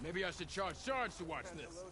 Maybe I should charge Sarge to watch this.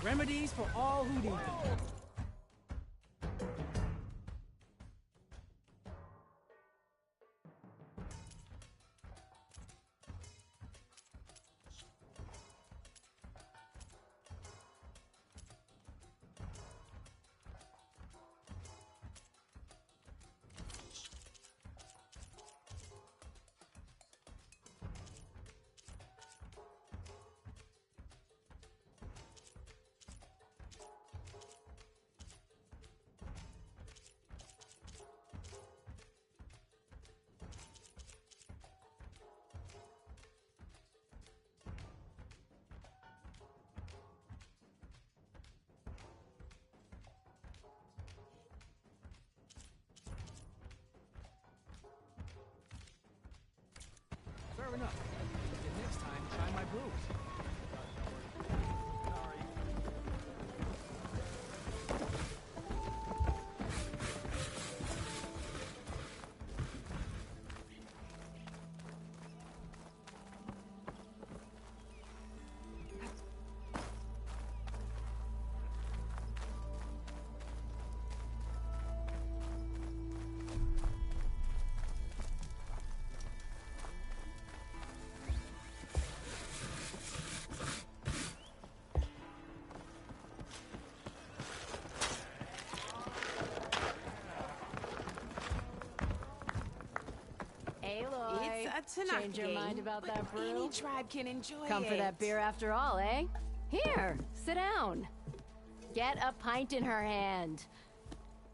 Remedies for all who need them. Fair enough. And next time, try my brews. It's a Change your mind about that brew? Any tribe can enjoy Come for that beer after all, eh? Here, sit down. Get a pint in her hand.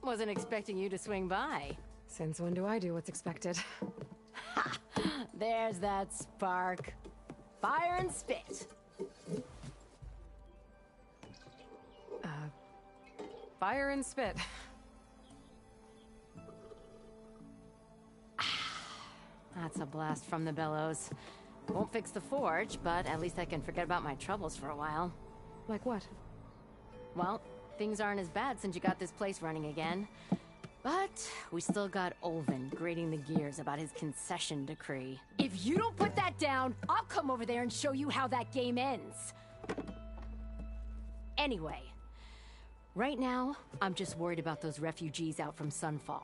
Wasn't expecting you to swing by. Since when do I do what's expected? Ha! There's that spark. Fire and spit. Fire and spit. That's a blast from the bellows. Won't fix the forge, but at least I can forget about my troubles for a while. Like what? Well, things aren't as bad since you got this place running again. But we still got Olvin grating the gears about his concession decree. If you don't put that down, I'll come over there and show you how that game ends. Anyway, right now, I'm just worried about those refugees out from Sunfall.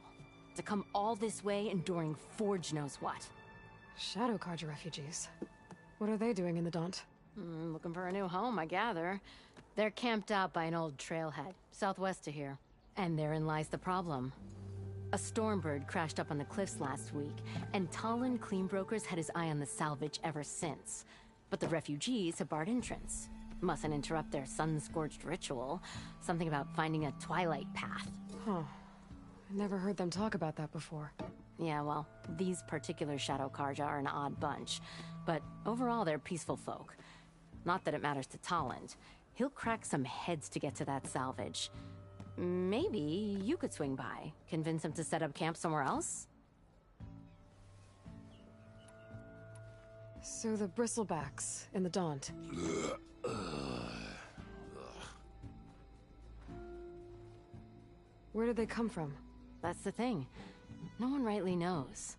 To come all this way enduring Forge knows what. Shadow Carja refugees. What are they doing in the Daunt? Looking for a new home, I gather. They're camped out by an old trailhead, southwest of here. And therein lies the problem. A Stormbird crashed up on the cliffs last week, and Talon Cleanbrokers had his eye on the salvage ever since. But the refugees have barred entrance. Mustn't interrupt their sun-scorched ritual. Something about finding a twilight path. Huh. I never heard them talk about that before. Yeah, well, these particular Shadow Carja are an odd bunch. But overall, they're peaceful folk. Not that it matters to Talland. He'll crack some heads to get to that salvage. Maybe you could swing by, convince him to set up camp somewhere else? So the bristlebacks in the Daunt. Where did they come from? That's the thing. No one rightly knows.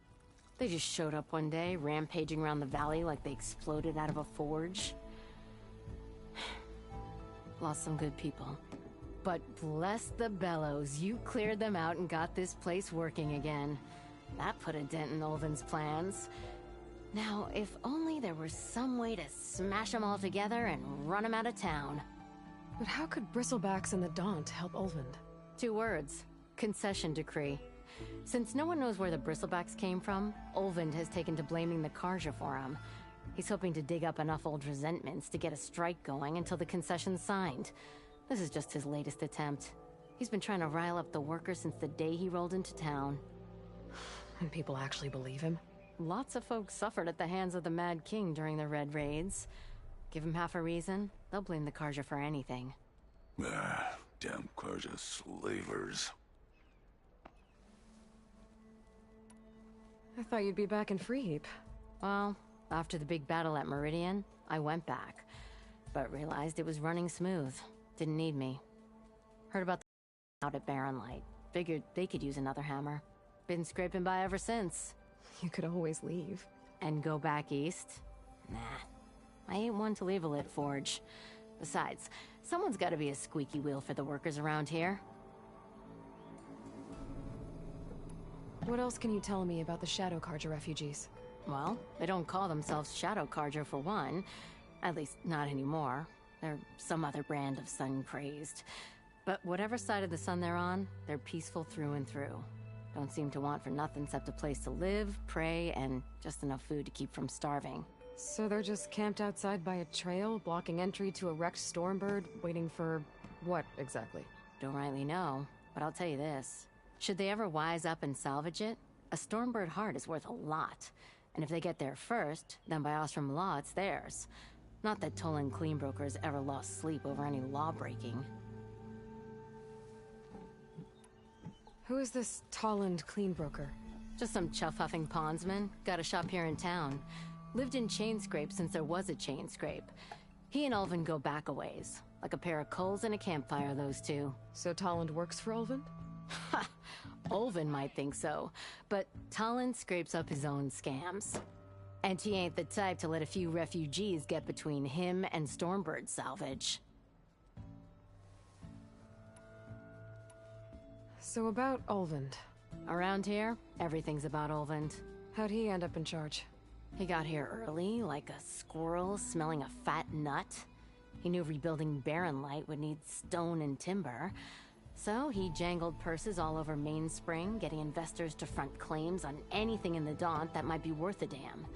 They just showed up one day, rampaging around the valley like they exploded out of a forge. Lost some good people. But bless the bellows, you cleared them out and got this place working again. That put a dent in Olvin's plans. Now, if only there were some way to smash them all together and run them out of town. But how could Bristlebacks and the Daunt help Ulvund? 2 words. Concession decree. Since no one knows where the Bristlebacks came from, Ulvund has taken to blaming the Karja for them. He's hoping to dig up enough old resentments to get a strike going until the concession's signed. This is just his latest attempt. He's been trying to rile up the workers since the day he rolled into town. And people actually believe him? Lots of folks suffered at the hands of the Mad King during the Red Raids. Give him half a reason, they'll blame the Karja for anything. Ah, damn Karja slavers. I thought you'd be back in Freeheap. Well, after the big battle at Meridian, I went back. But realized it was running smooth. Didn't need me. Heard about the out at Barren Light. Figured they could use another hammer. Been scraping by ever since. You could always leave. And go back east? Nah. I ain't one to leave a lit forge. Besides, someone's gotta be a squeaky wheel for the workers around here. What else can you tell me about the Shadow Karja refugees? Well, they don't call themselves Shadow Karja for one. At least, not anymore. They're some other brand of sun-crazed. But whatever side of the sun they're on, they're peaceful through and through. Don't seem to want for nothing except a place to live, pray, and just enough food to keep from starving. So they're just camped outside by a trail, blocking entry to a wrecked Stormbird, waiting for what, exactly? Don't rightly know, but I'll tell you this. Should they ever wise up and salvage it, a Stormbird heart is worth a lot. And if they get there first, then by Ostrom law, it's theirs. Not that Toland Cleanbrokers ever lost sleep over any law-breaking. Who is this Toland Cleanbroker? Just some chuff-huffing pondsman. Got a shop here in town. Lived in Chainscrape since there was a Chainscrape. He and Ulvund go back a ways. Like a pair of coals and a campfire, those two. So Toland works for Ulvund? Ha! Ulvund might think so, but Toland scrapes up his own scams. And he ain't the type to let a few refugees get between him and Stormbird salvage. So about Ulvund. Around here, everything's about Ulvund. How'd he end up in charge? He got here early, like a squirrel smelling a fat nut. He knew rebuilding Barren Light would need stone and timber. So he jangled purses all over Mainspring, getting investors to front claims on anything in the Daunt that might be worth a damn.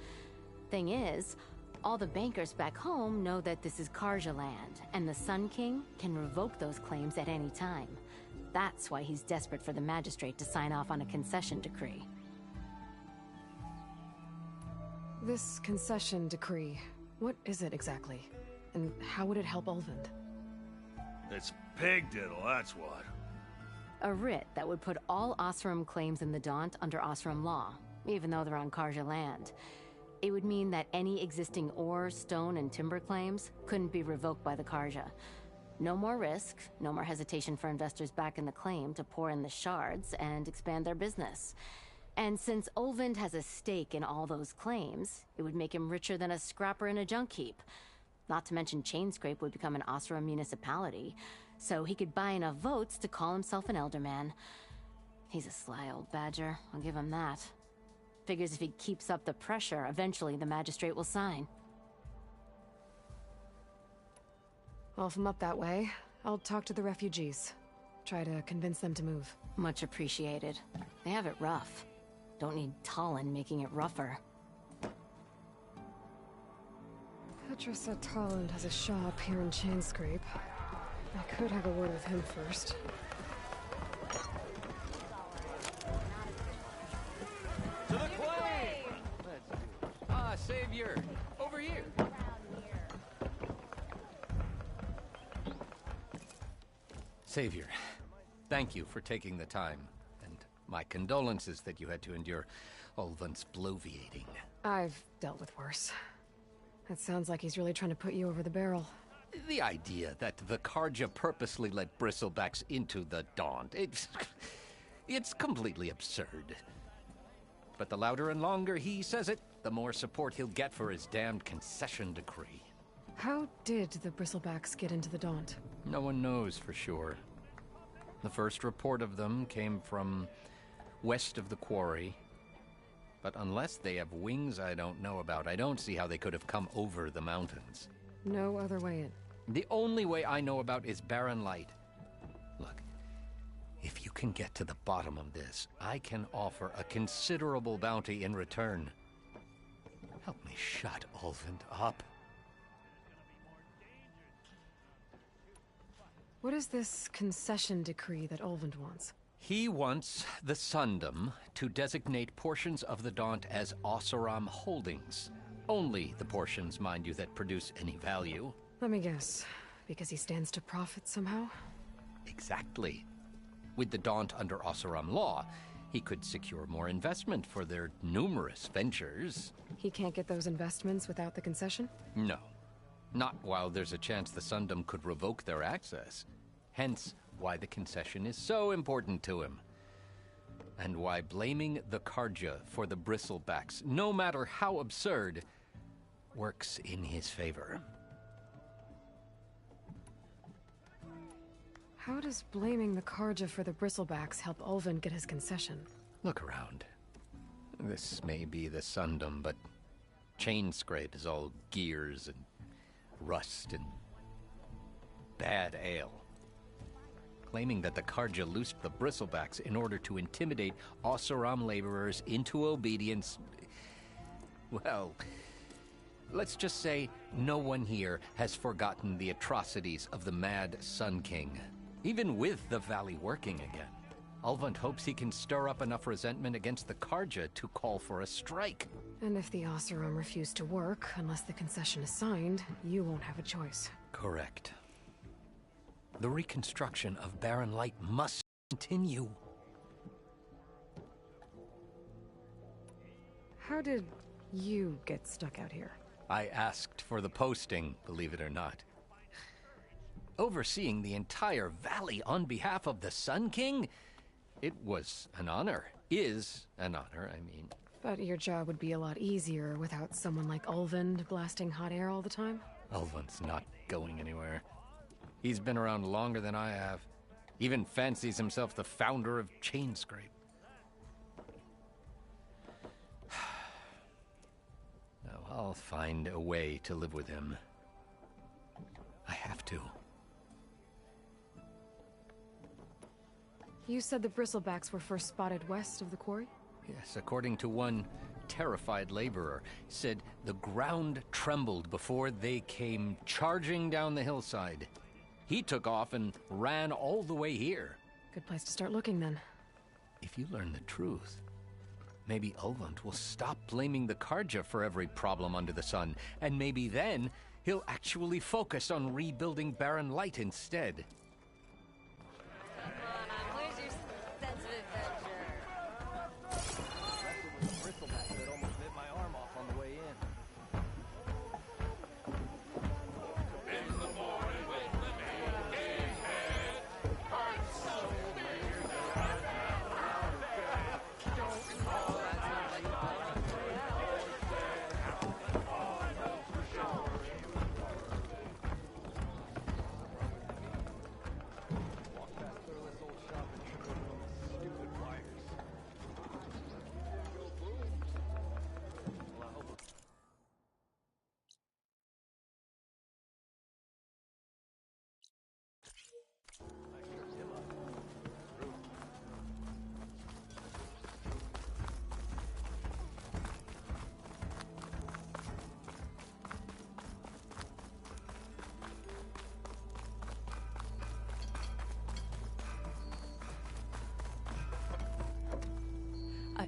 Thing is, all the bankers back home know that this is Karja land, and the Sun King can revoke those claims at any time. That's why he's desperate for the magistrate to sign off on a concession decree. This concession decree, what is it exactly? And how would it help Ulvund? It's pig diddle, that's what. A writ that would put all Osram claims in the Daunt under Osram law, even though they're on Karja land. It would mean that any existing ore, stone, and timber claims couldn't be revoked by the Karja. No more risk, no more hesitation for investors back in the claim to pour in the shards and expand their business. And since Ulvund has a stake in all those claims, it would make him richer than a scrapper in a junk heap. Not to mention Chainscrape would become an Osram municipality, so he could buy enough votes to call himself an elderman. He's a sly old badger, I'll give him that. Figures if he keeps up the pressure, eventually the magistrate will sign. Well, if I'm up that way, I'll talk to the refugees. Try to convince them to move. Much appreciated. They have it rough. Don't need Talon making it rougher. Petra said Toland has a shop here in Chainscrape. I could have a word with him first. To the quay! Ah, Savior! Over here! Savior, thank you for taking the time, and my condolences that you had to endure Ulvund's bloviating. I've dealt with worse. It sounds like he's really trying to put you over the barrel. The idea that the Karja purposely let Bristlebacks into the Daunt, it's completely absurd. But the louder and longer he says it, the more support he'll get for his damned concession decree. How did the Bristlebacks get into the Daunt? No one knows for sure. The first report of them came from west of the quarry. But unless they have wings I don't know about, I don't see how they could have come over the mountains. No other way in. The only way I know about is Barren Light. Look, if you can get to the bottom of this, I can offer a considerable bounty in return. Help me shut Ulvund up. What is this concession decree that Ulvund wants? He wants the Sundom to designate portions of the Daunt as Oseram holdings. Only the portions, mind you, that produce any value. Let me guess. Because he stands to profit somehow? Exactly. With the Daunt under Oseram law, he could secure more investment for their numerous ventures. He can't get those investments without the concession? No. Not while there's a chance the Sundom could revoke their access. Hence, why the concession is so important to him. And why blaming the Karja for the bristlebacks, no matter how absurd, works in his favor. How does blaming the Karja for the bristlebacks help Ulvund get his concession? Look around. This may be the Sundom, but Chainscrape is all gears and rust and bad ale. Claiming that the Karja loosed the bristlebacks in order to intimidate Oseram laborers into obedience. Well, let's just say no one here has forgotten the atrocities of the Mad Sun King, even with the valley working again. Ulvund hopes he can stir up enough resentment against the Karja to call for a strike. And if the Oseram refuse to work, unless the concession is signed, you won't have a choice. Correct. The reconstruction of Barren Light must continue. How did you get stuck out here? I asked for the posting, believe it or not. Overseeing the entire valley on behalf of the Sun King? It was an honor. Is an honor, I mean. But your job would be a lot easier without someone like Ulvund blasting hot air all the time? Ulvund's not going anywhere. He's been around longer than I have. Even fancies himself the founder of Chainscrape. Now, I'll find a way to live with him. I have to. You said the bristlebacks were first spotted west of the quarry? Yes, according to one terrified laborer, said the ground trembled before they came charging down the hillside. He took off and ran all the way here. Good place to start looking, then. If you learn the truth, maybe Ulvund will stop blaming the Karja for every problem under the sun, and maybe then he'll actually focus on rebuilding Barren Light instead.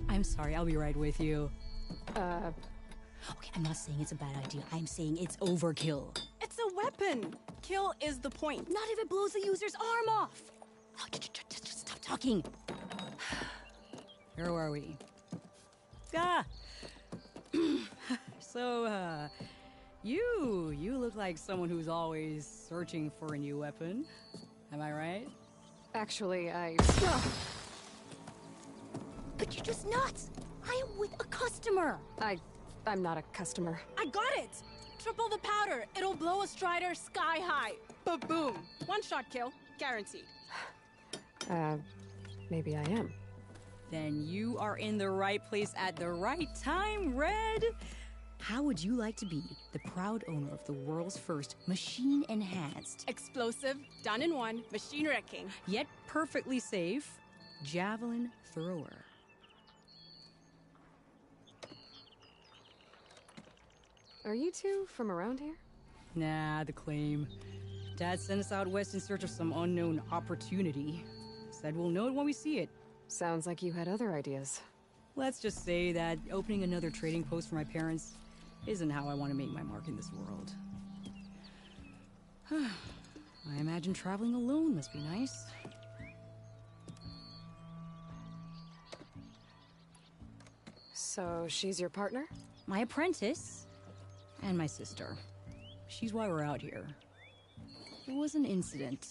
I'm sorry, I'll be right with you. Okay, I'm not saying it's a bad idea. I'm saying it's overkill. It's a weapon. Kill is the point. Not if it blows the user's arm off. Oh, just stop talking. Where were we? Ah! So, you look like someone who's always searching for a new weapon. Am I right? Actually, But you're just nuts! I am with a customer! I'm not a customer. I got it. Triple the powder. It'll blow a Strider sky high. Ba-boom. One shot kill. Guaranteed. Maybe I am. Then you are in the right place at the right time, Red. How would you like to be the proud owner of the world's first machine-enhanced, Explosive, done in one, machine wrecking. yet perfectly safe, javelin thrower? Are you two from around here? Nah, the claim. Dad sent us out west in search of some unknown opportunity. Said we'll know it when we see it. Sounds like you had other ideas. Let's just say that opening another trading post for my parents isn't how I want to make my mark in this world. I imagine traveling alone must be nice. So she's your partner? My apprentice and my sister. She's why we're out here. There was an incident.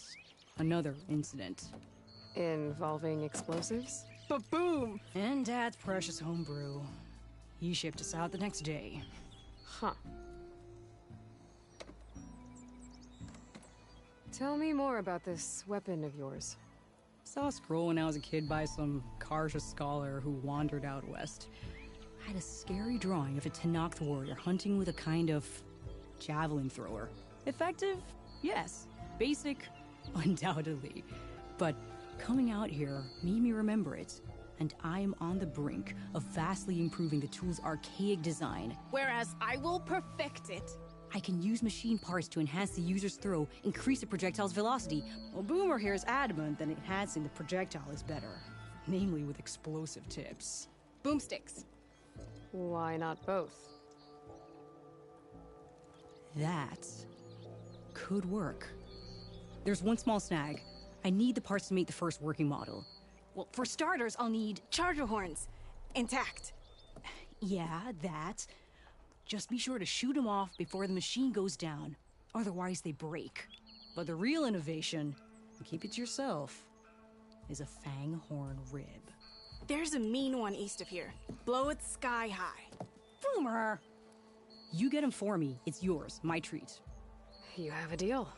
Another incident. Involving explosives? Ba-boom! And Dad's precious homebrew. He shipped us out the next day. Huh. Tell me more about this weapon of yours. Saw a scroll when I was a kid by some Karja scholar who wandered out west. Had a scary drawing of a Tenakth warrior hunting with a kind of javelin thrower. Effective? Yes. Basic? Undoubtedly. But coming out here made me remember it, and I am on the brink of vastly improving the tool's archaic design. Whereas I will perfect it. I can use machine parts to enhance the user's throw, increase the projectile's velocity. Well, Boomer here is adamant that enhancing the projectile is better, namely with explosive tips. Boomsticks. Why not both? That could work. There's one small snag. I need the parts to make the first working model. Well, for starters, I'll need... Charger horns. Intact. Yeah, that. Just be sure to shoot them off before the machine goes down. Otherwise, they break. But the real innovation, and keep it to yourself, is a fang horn rib. There's a mean one east of here. Blow it sky high. Boomer! You get him for me. It's yours. My treat. You have a deal.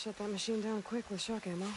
Shut that machine down quick with shock ammo.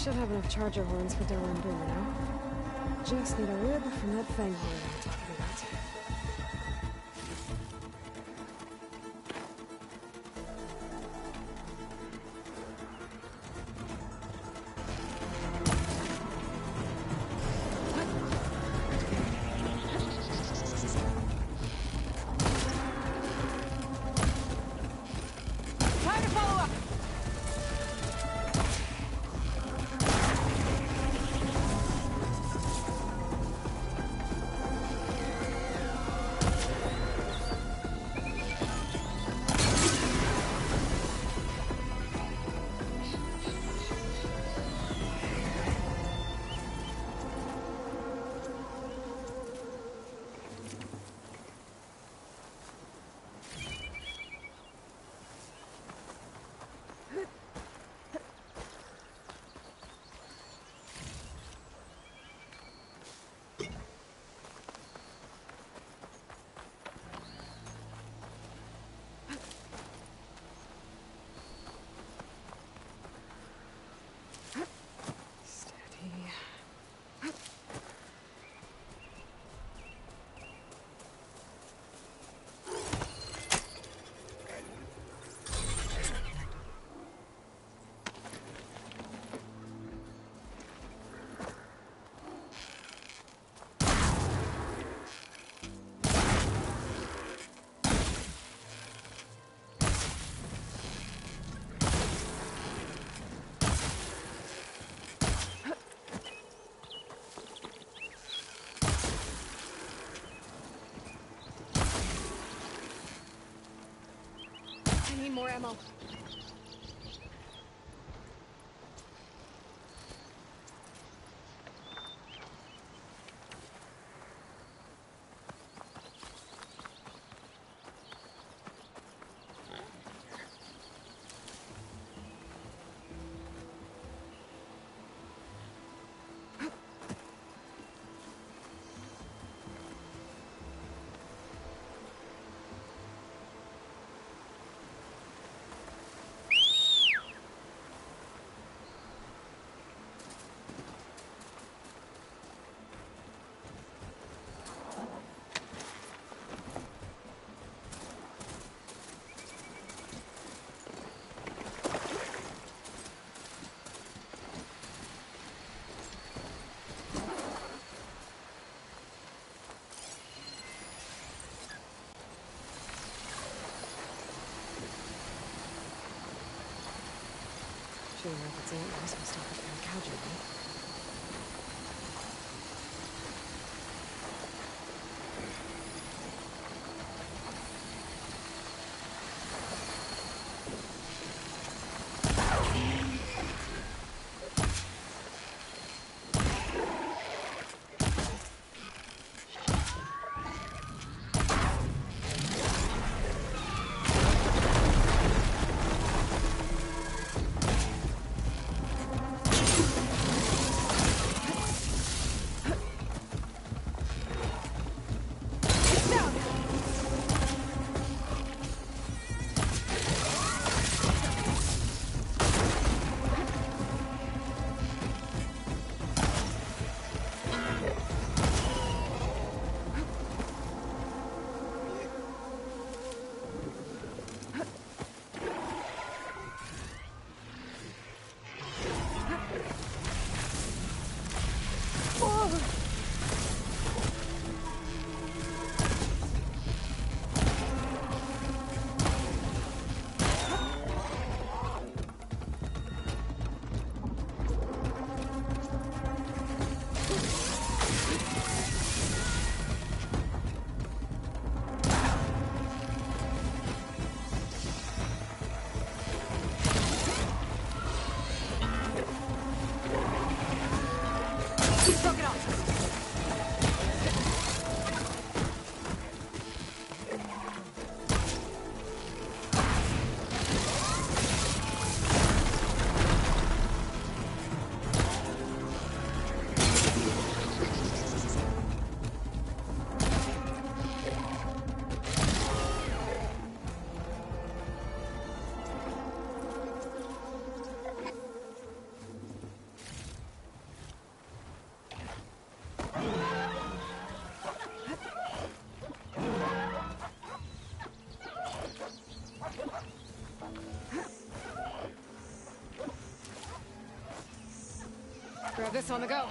Should have enough charger horns for Della and Boomer now. Just need a rib from that fang horn I was talking about. Time to follow up! I need more ammo. Sure, if it's antlers, we'll stop at the gouge, right? Got this on the go.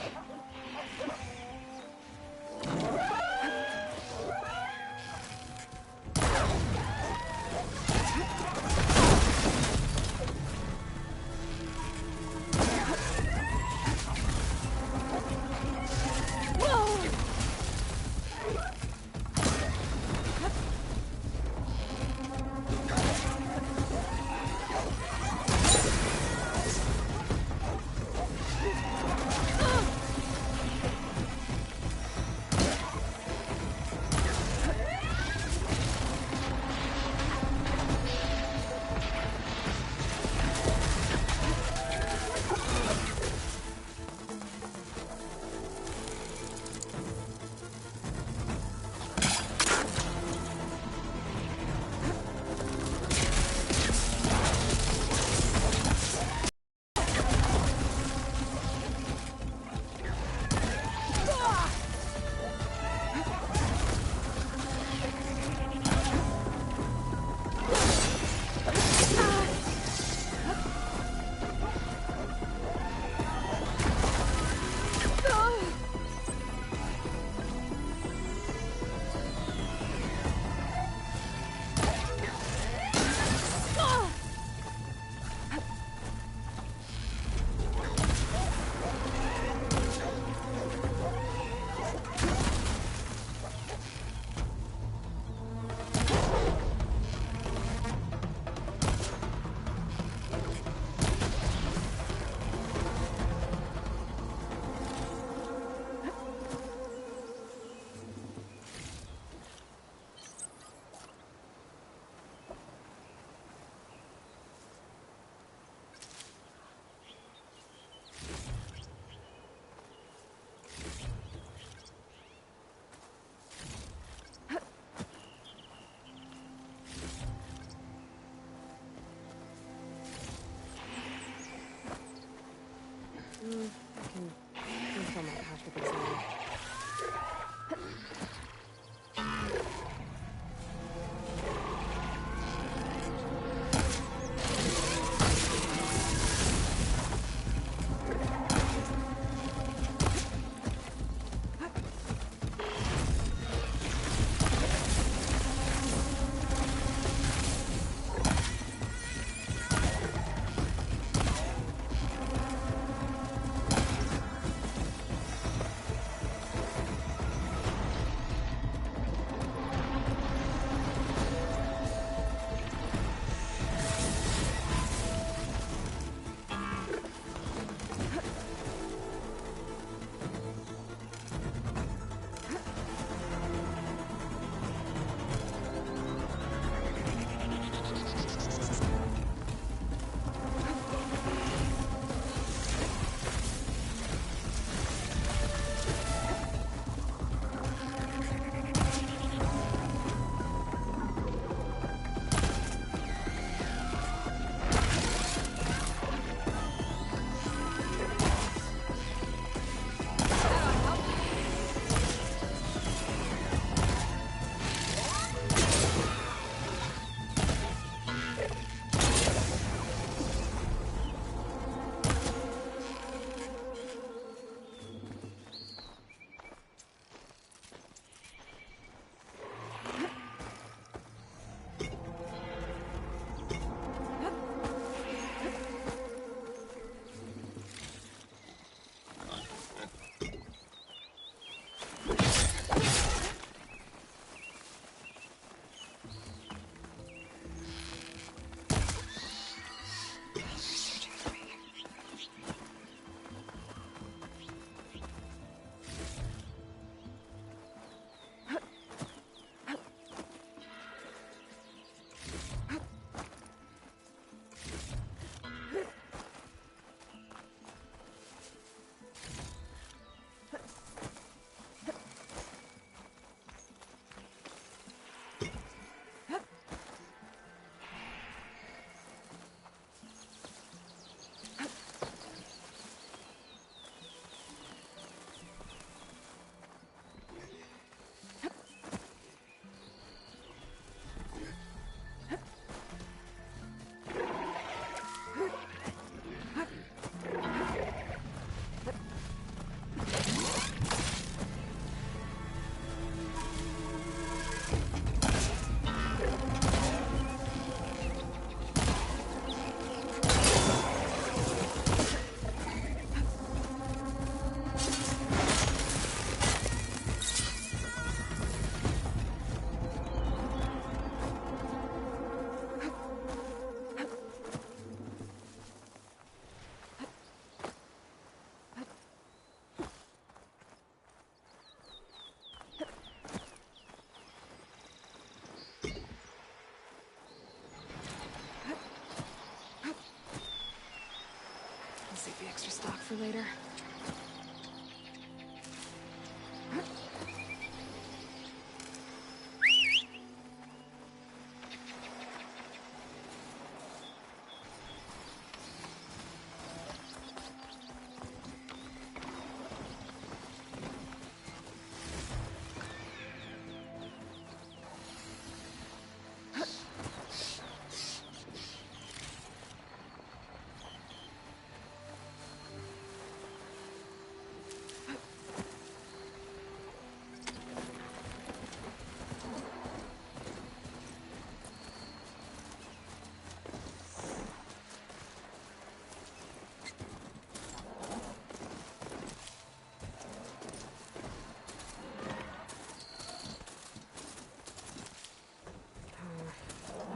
for later.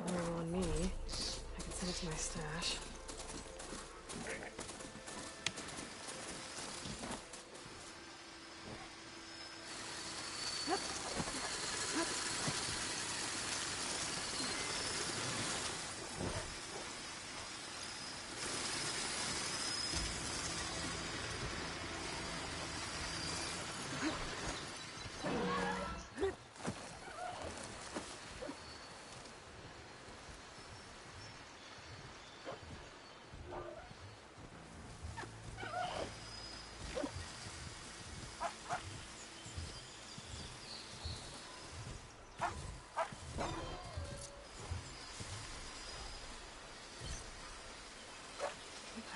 On me. I can send it to my stash.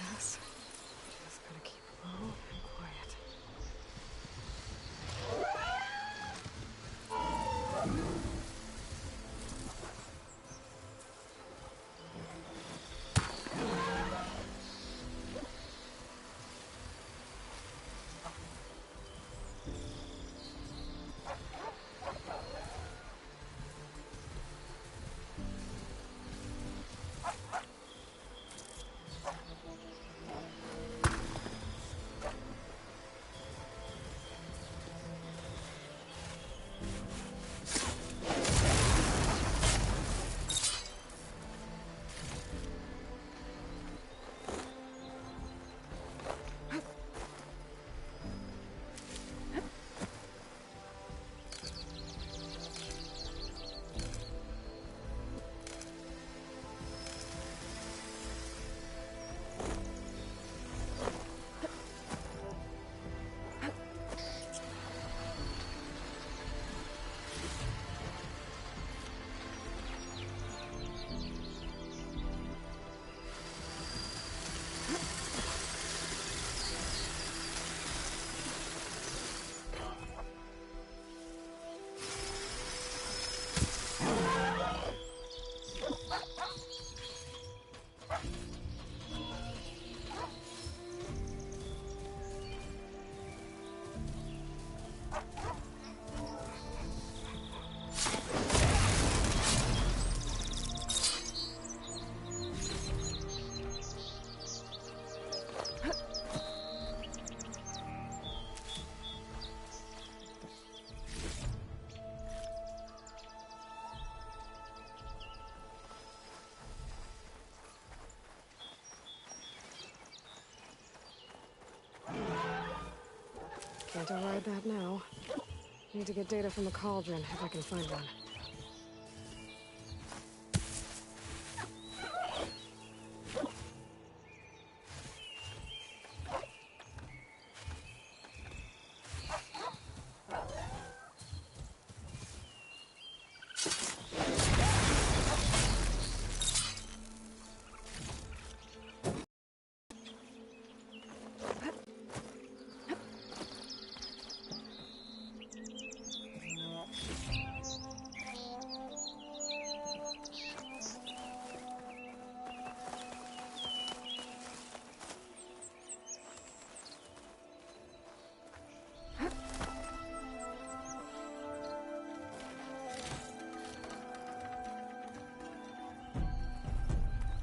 Just gotta keep low and quiet. Can't override that now. Need to get data from the cauldron, if I can find one.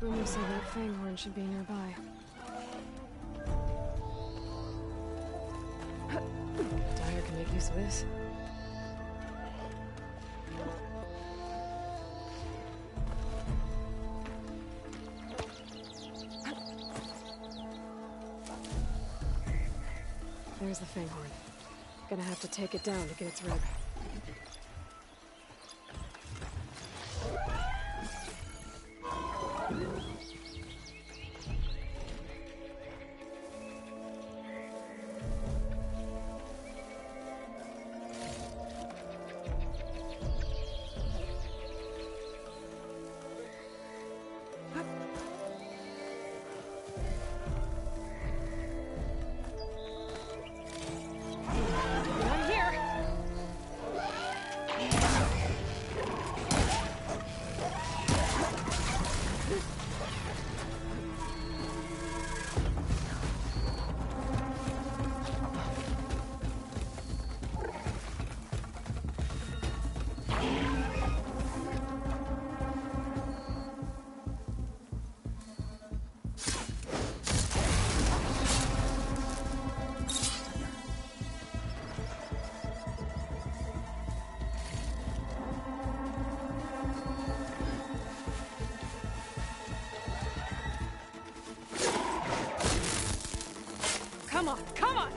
Rumors say that Fanghorn should be nearby. Dyer can make use of this. There's the Fanghorn. Gonna have to take it down to get its rib. Come on, come on!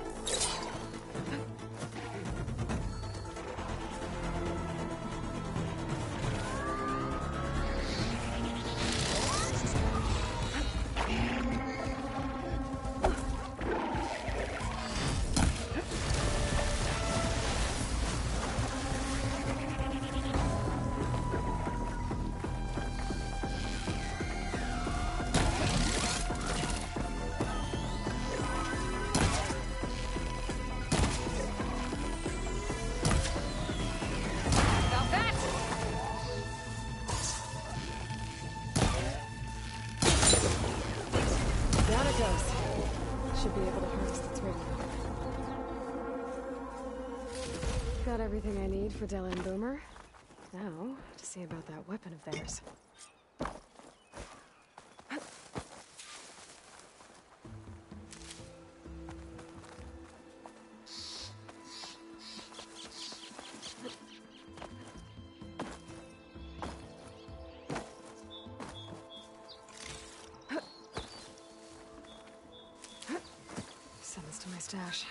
Should be able to harvest its rib. Got everything I need for Della and Boomer. Now, to see about that weapon of theirs. Send this to my stash.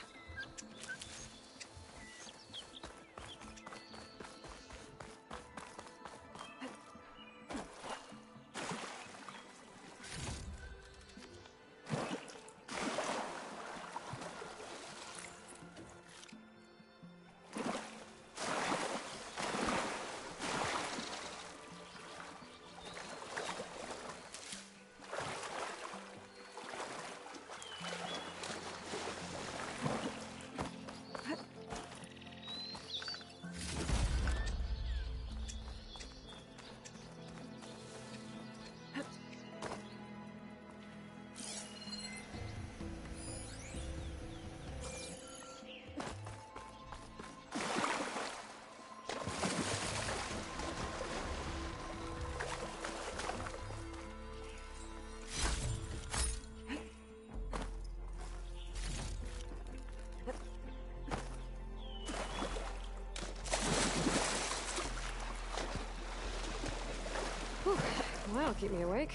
Well, that'll keep me awake.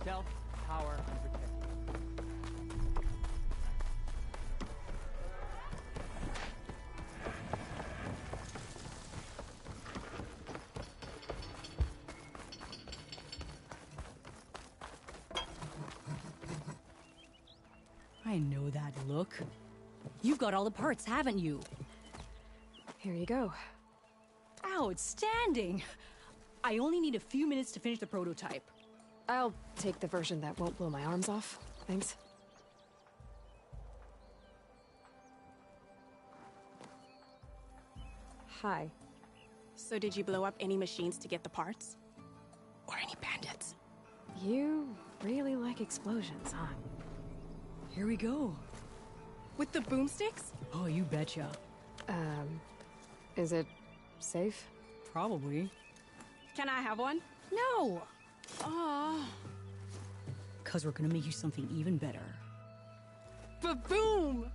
Stealth, power, and protection. I know that look. You've got all the parts, haven't you? Here you go. Outstanding! I only need a few minutes to finish the prototype. I'll take the version that won't blow my arms off. Thanks. Hi. So did you blow up any machines to get the parts? Or any bandits? You really like explosions, huh? Here we go. With the boomsticks? Oh, you betcha. Is it safe? Probably. Can I have one? No! Aw. 'Cause we're gonna make you something even better. Ba-boom!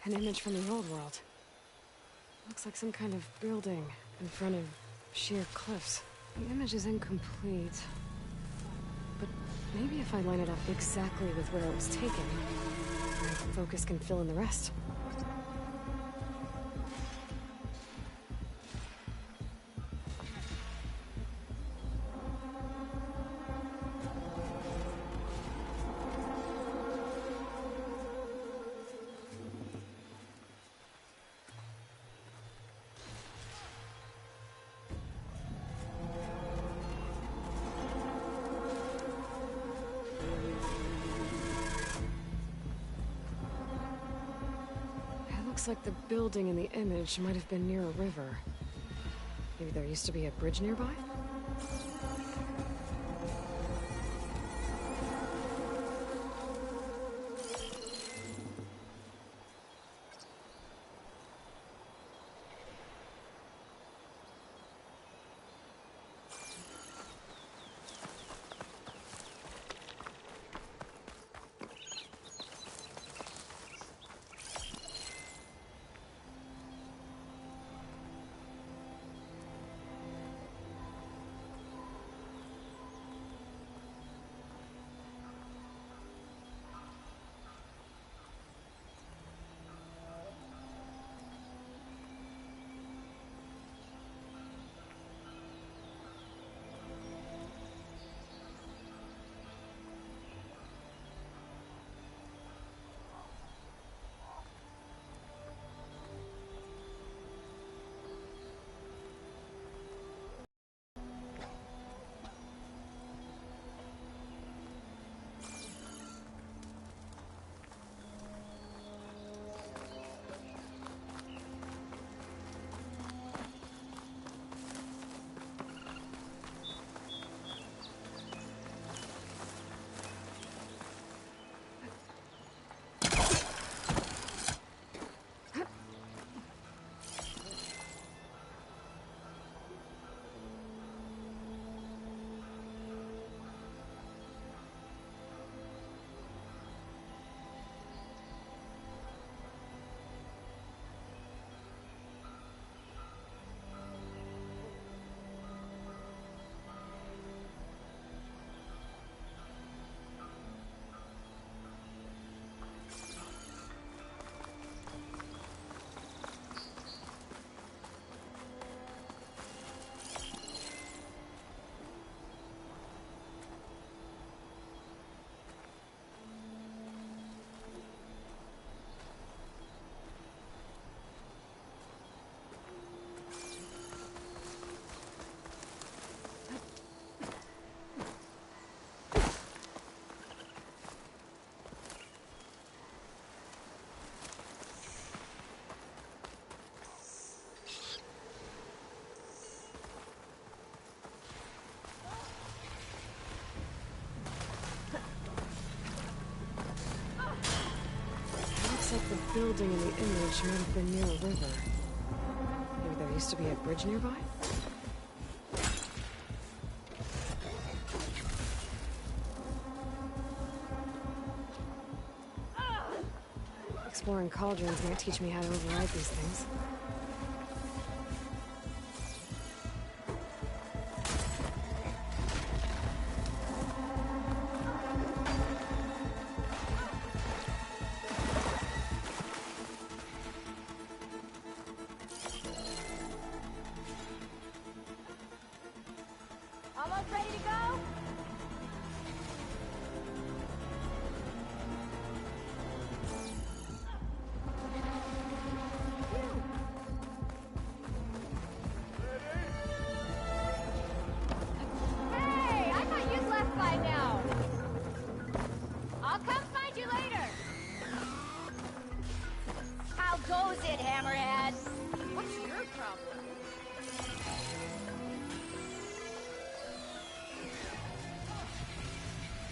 An image from the old world. Looks like some kind of building in front of sheer cliffs. The image is incomplete. But maybe if I line it up exactly with where it was taken, my focus can fill in the rest. Looks like the building in the image might have been near a river. Maybe there used to be a bridge nearby? building in the image might have been near a river. Maybe there used to be a bridge nearby? Exploring cauldrons might teach me how to override these things. Almost ready to go? Hey, I thought you'd left by now. I'll come find you later. How goes it, Hammerhead? What's your problem?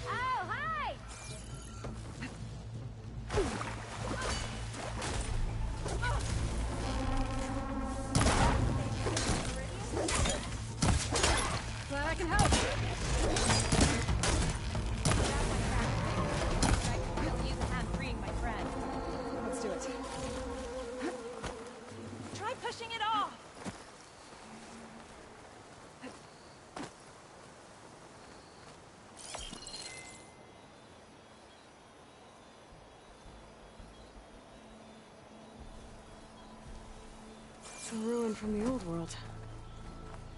Oh, hi! Glad I can help. I could really use a hand freeing my friend. Let's do it. Try pushing it off! It's a ruin from the old world.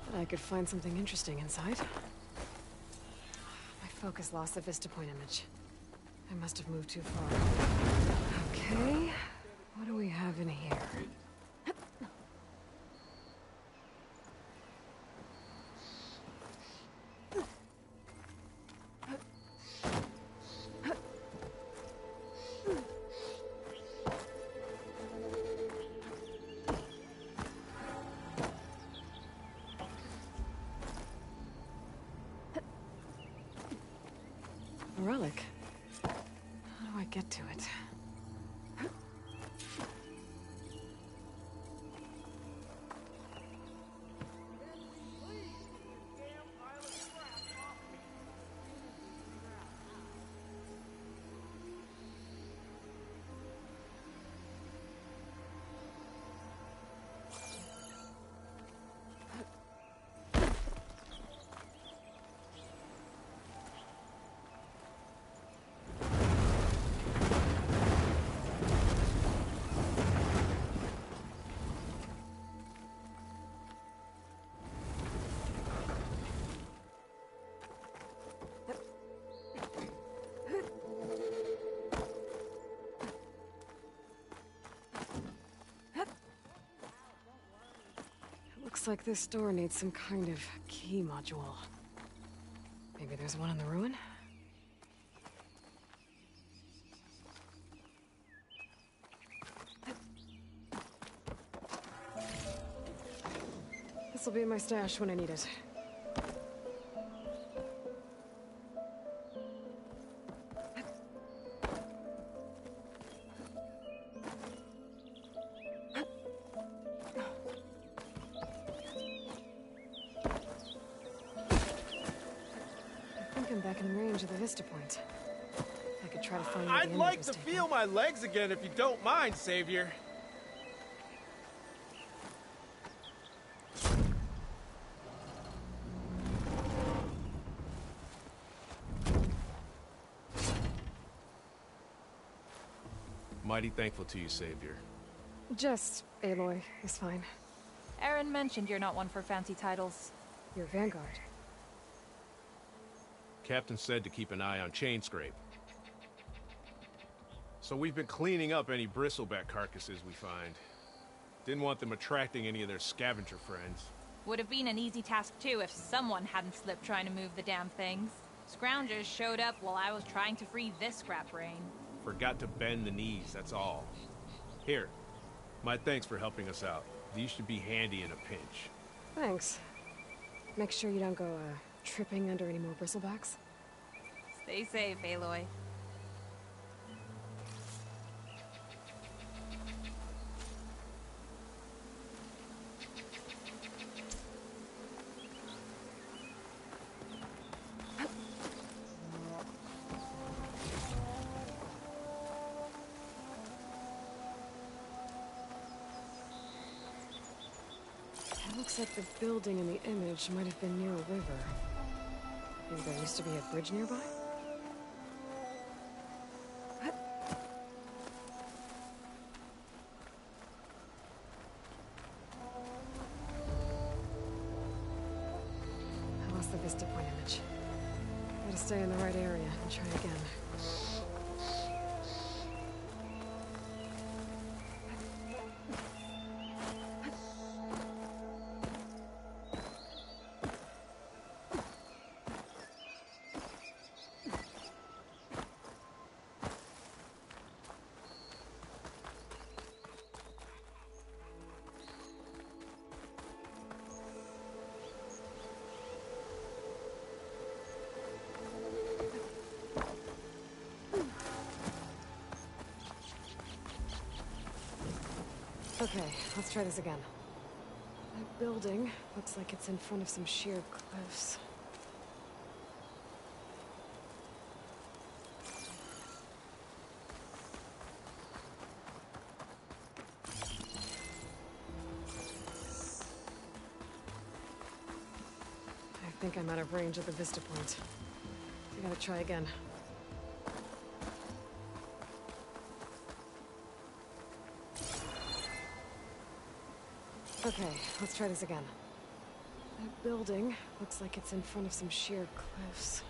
But I could find something interesting inside. My focus lost the Vista Point image. I must have moved too far. Okay, what do we have in here? A relic. How do I get to it? Looks like this door needs some kind of key module. Maybe there's one in the ruin? This'll be in my stash when I need it. I think I'm back in range of the Vista Point. I could try to find where the I'd image like was to taken. feel my legs again if you don't mind, Savior. Mighty thankful to you, Savior. Just Aloy is fine. Aaron mentioned you're not one for fancy titles. Your Vanguard. Captain said to keep an eye on Chainscrape. So we've been cleaning up any bristleback carcasses we find. Didn't want them attracting any of their scavenger friends. Would have been an easy task too if someone hadn't slipped trying to move the damn things. Scroungers showed up while I was trying to free this scrap brain. Forgot to bend the knees, that's all. Here, my thanks for helping us out. These should be handy in a pinch. Thanks. Make sure you don't go, tripping under any more bristlebacks. Stay safe, Aloy. It looks like the building in the image might have been near a river. Maybe there used to be a bridge nearby? I lost the Vista Point image. Gotta stay in the right area and try again. Okay, let's try this again. That building looks like it's in front of some sheer cliffs. I think I'm out of range at the Vista Point. I gotta try again. Okay, let's try this again. That building looks like it's in front of some sheer cliffs.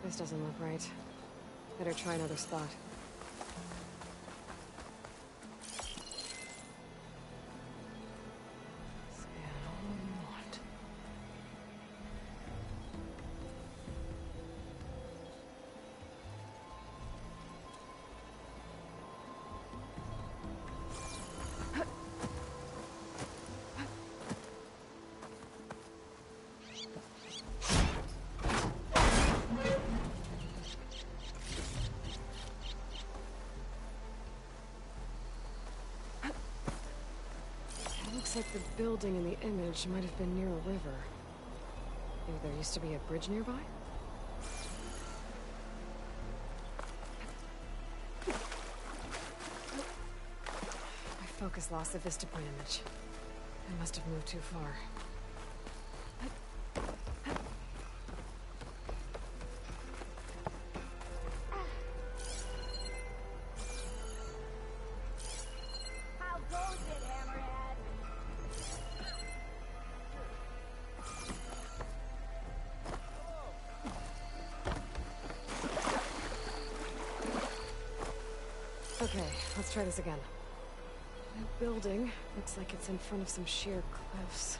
This doesn't look right. Better try another spot. Scan all you want. Looks like the building in the image might have been near a river. Maybe there used to be a bridge nearby? My focus lost the Vista Point image. I must have moved too far. Okay, let's try this again. That building looks like it's in front of some sheer cliffs.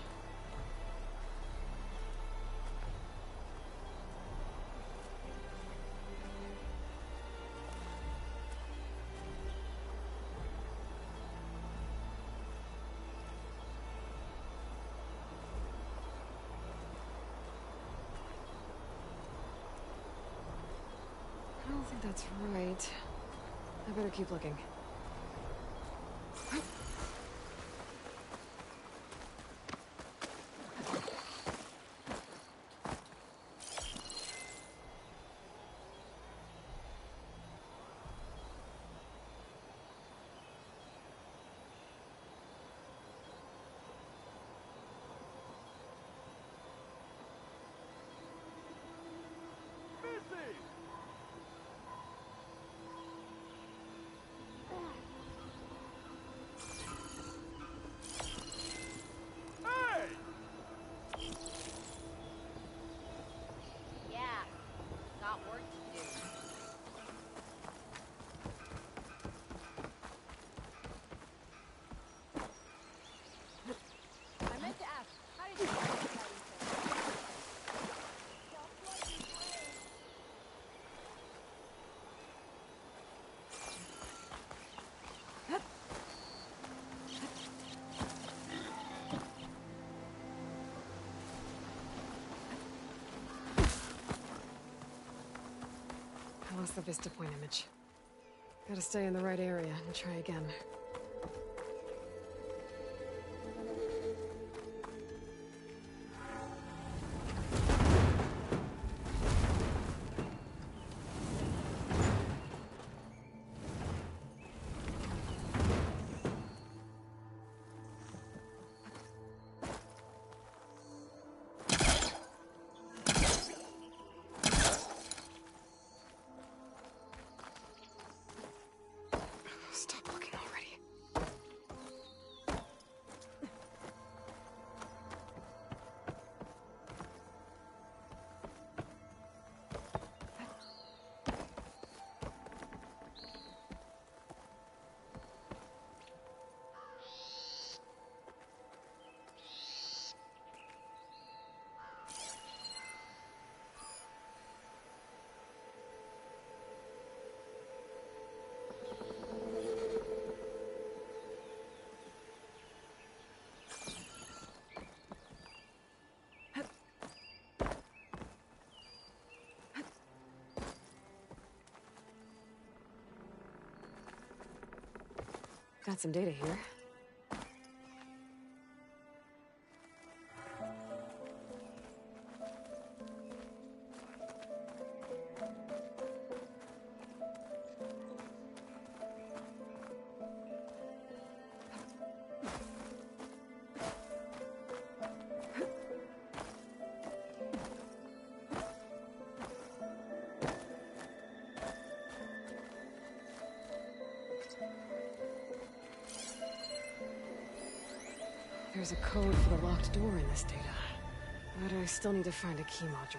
I don't think that's right. I better keep looking. Lost the Vista Point image. Gotta stay in the right area and try again. Stop looking already. Got some data here. There's a code for the locked door in this data. But I still need to find a key module.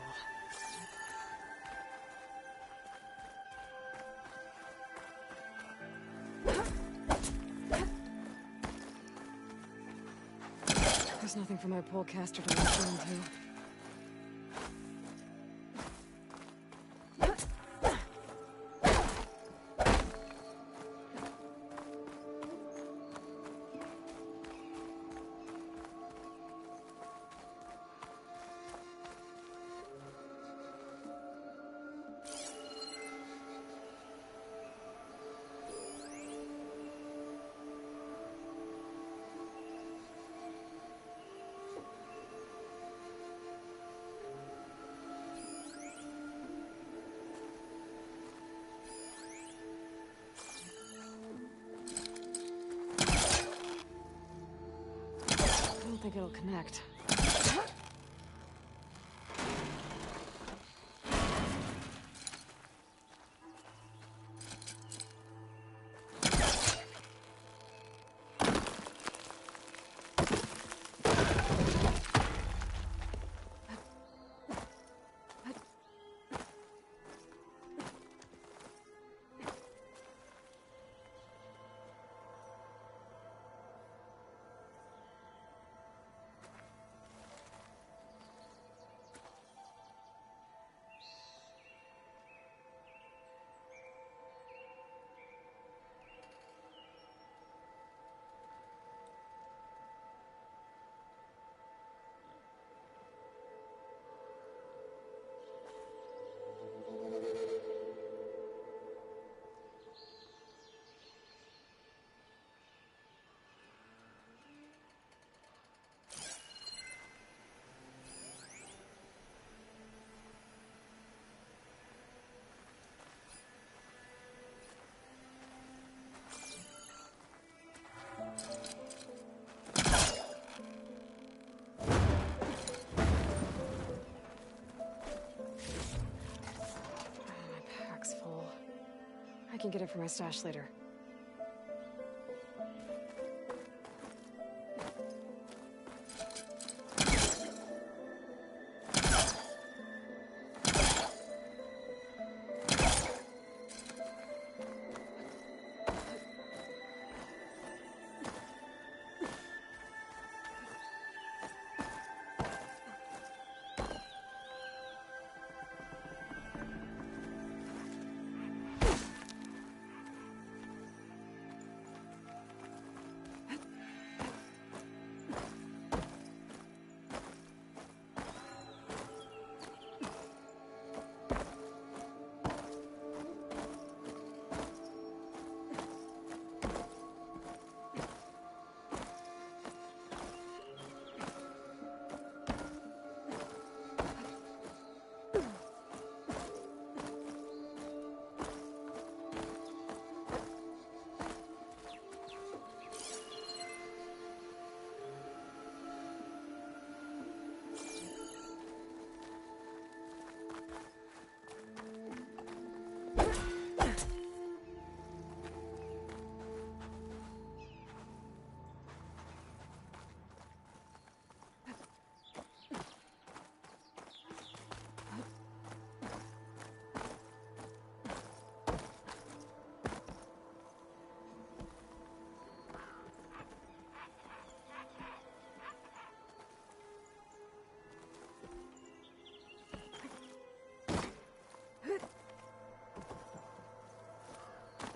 There's nothing for my polecaster to latch onto. I don't think it'll connect. I can get it from my stash later.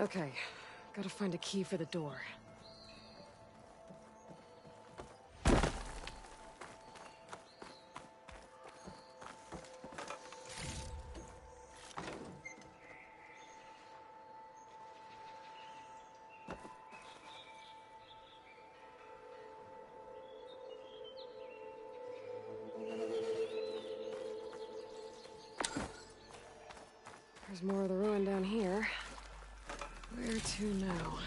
Okay, gotta find a key for the door. There's more of the ruin down here. Where to now?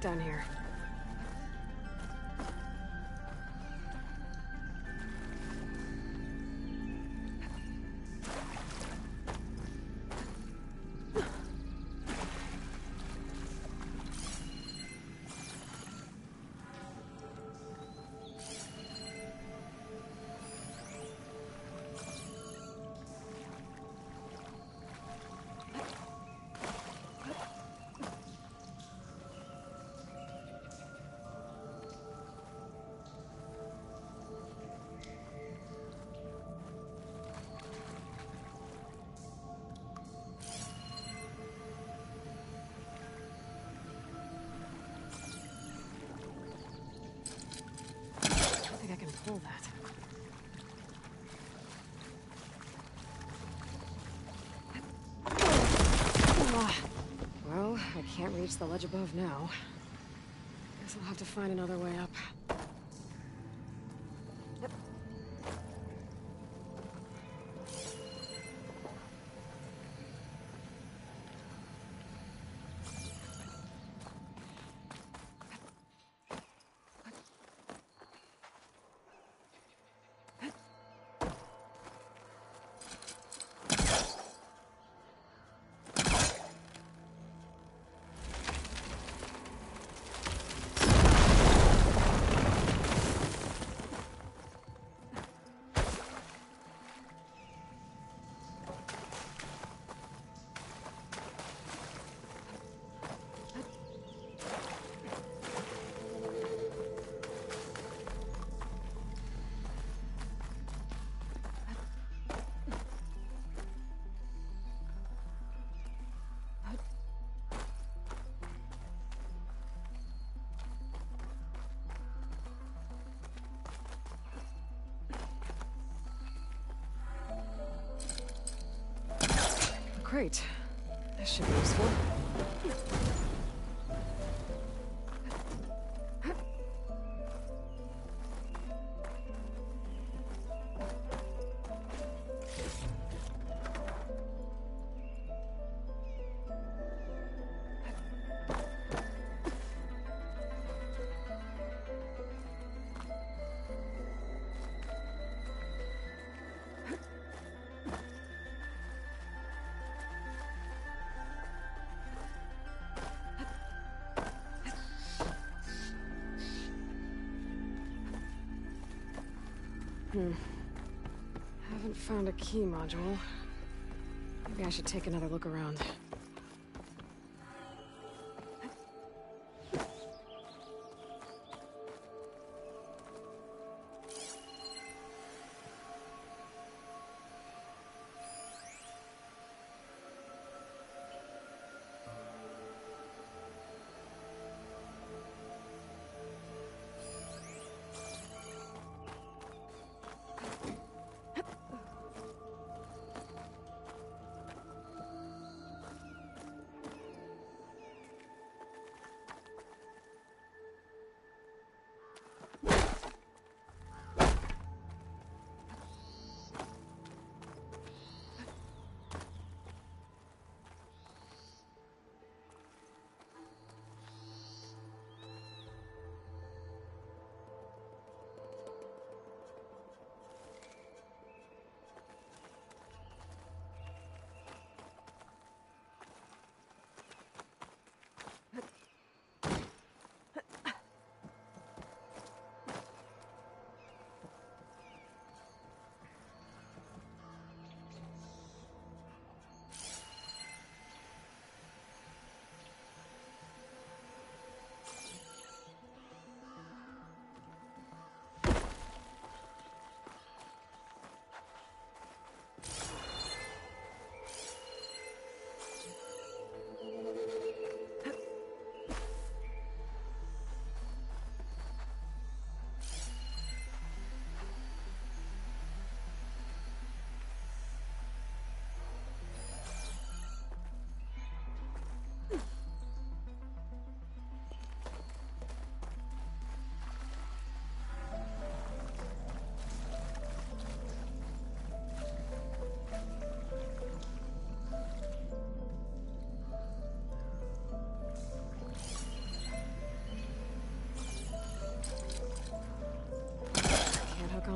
Down here. I can pull that. Well, I can't reach the ledge above now. Guess I'll have to find another way up. Great. This should be useful. Haven't found a key module. Maybe I should take another look around.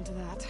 to that.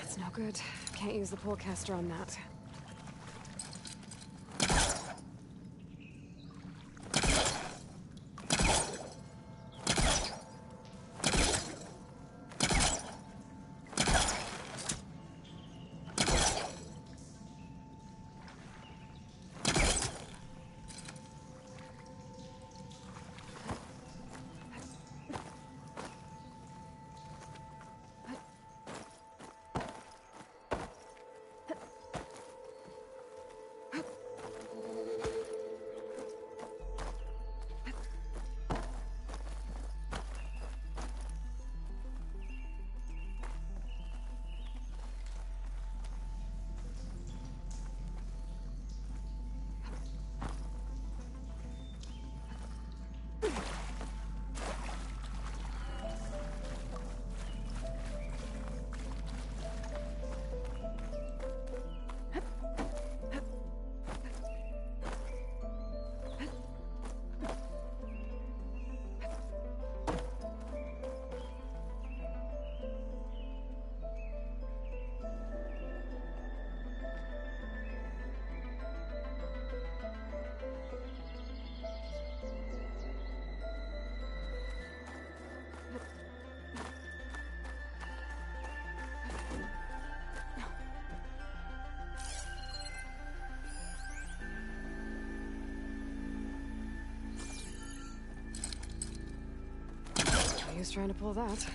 That's no good. Can't use the pullcaster on that. He was trying to pull that.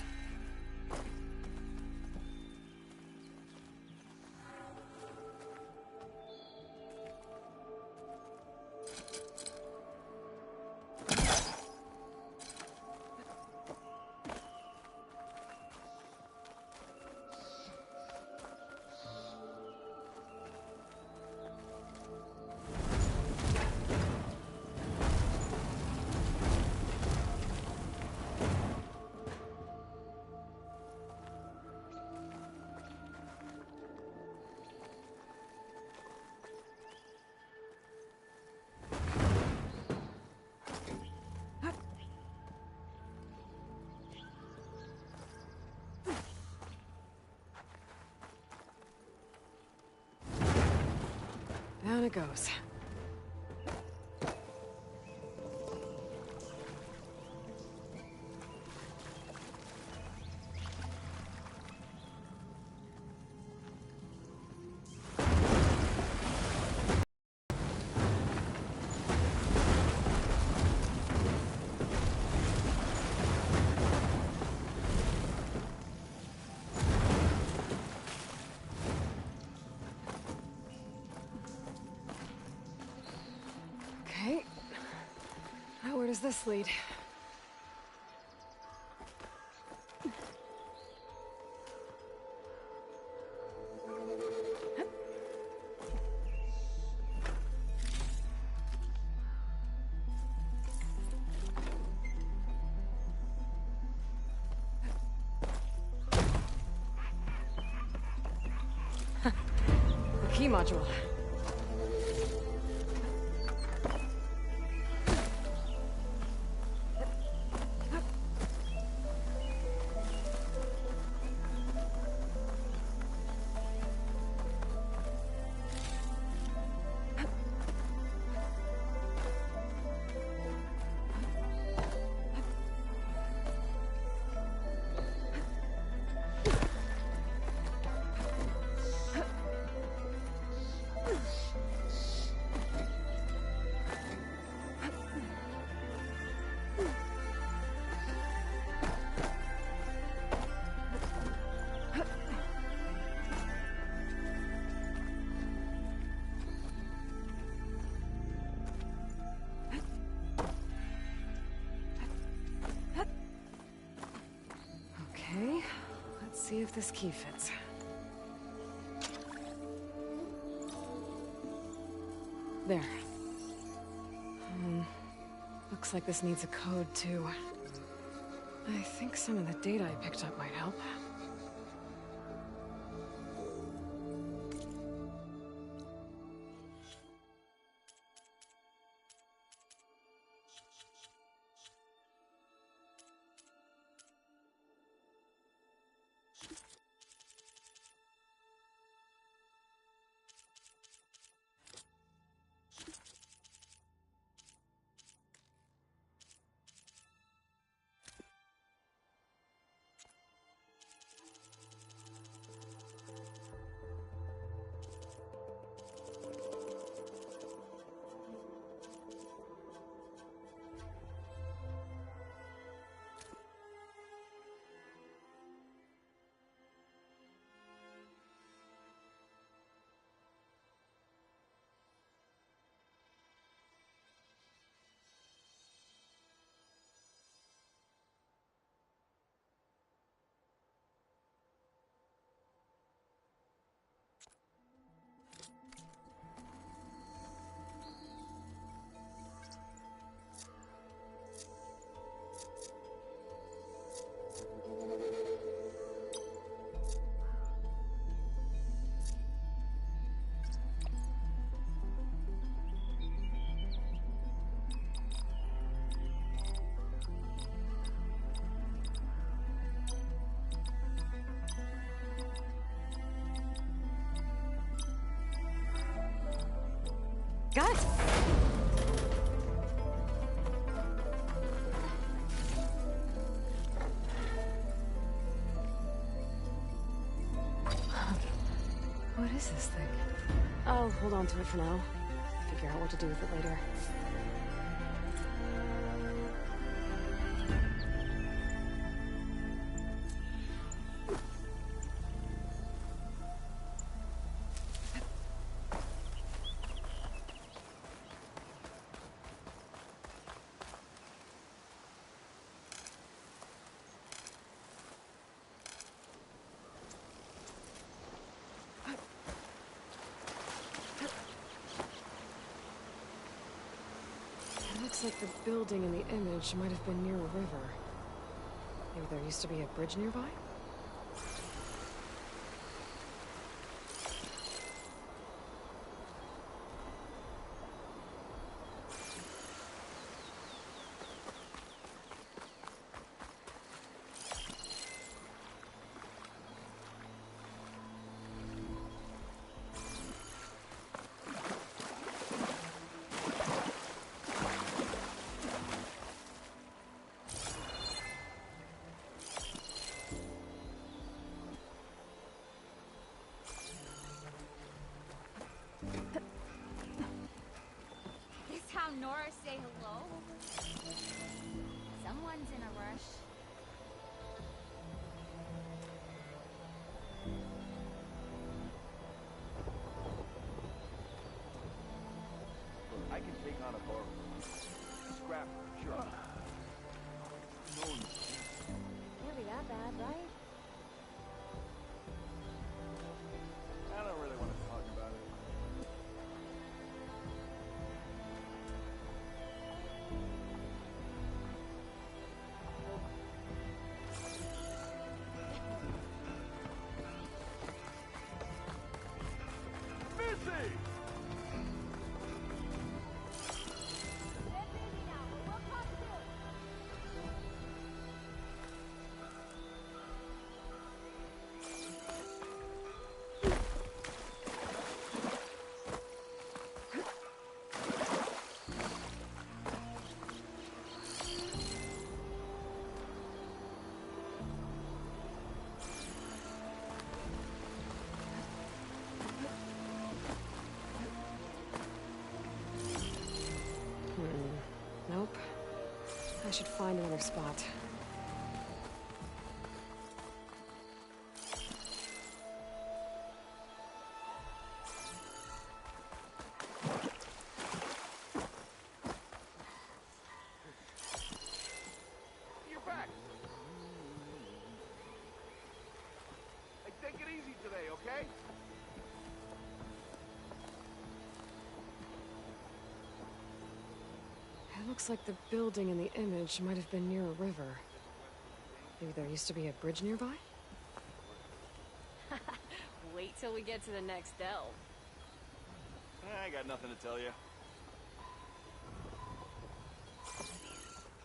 Down it goes. Okay. Now where does this lead? key module. Okay, let's see if this key fits. There. Looks like this needs a code, too. I think some of the data I picked up might help. Got it! What is this thing? I'll hold on to it for now. Figure out what to do with it later. Looks like the building in the image might have been near a river. Maybe there used to be a bridge nearby? Nora say hello? Someone's in a rush. I can take on a bar. Scrap, sure. No, Can't be that bad, right? I don't really want to talk about it. I should find another spot. You're back. Hey, take it easy today, okay? It looks like the building in the image might have been near a river. Maybe there used to be a bridge nearby? Wait till we get to the next delve. I got nothing to tell you.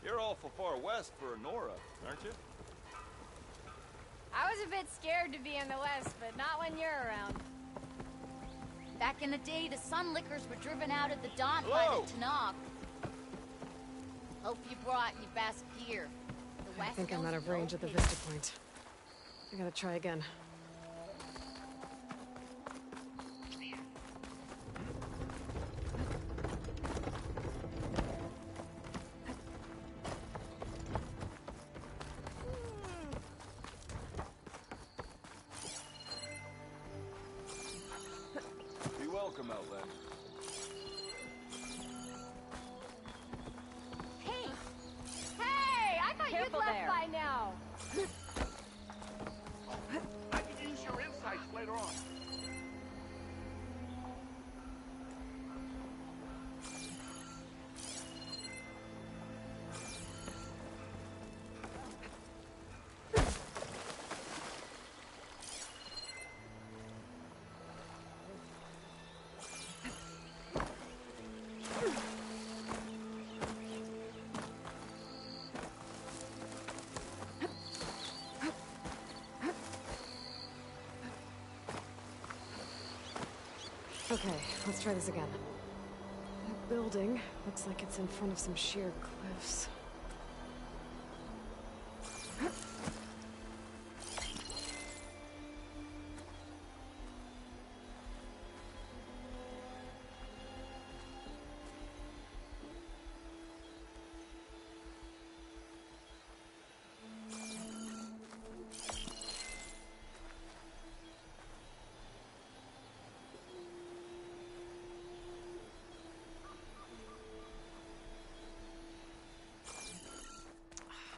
You're awful far west for Nora, aren't you? I was a bit scared to be in the West, but not when you're around. Back in the day, the Sunlickers were driven out of the Daunt by the Tanakh. Hope you brought your best gear. The I West think I'm knows out of no range at the pity. vista point. I gotta try again. Be welcome, Outlander. Hey! Hey! I thought you'd Careful left there. by now. I can use your insights later on. Okay, let's try this again. That building looks like it's in front of some sheer cliffs.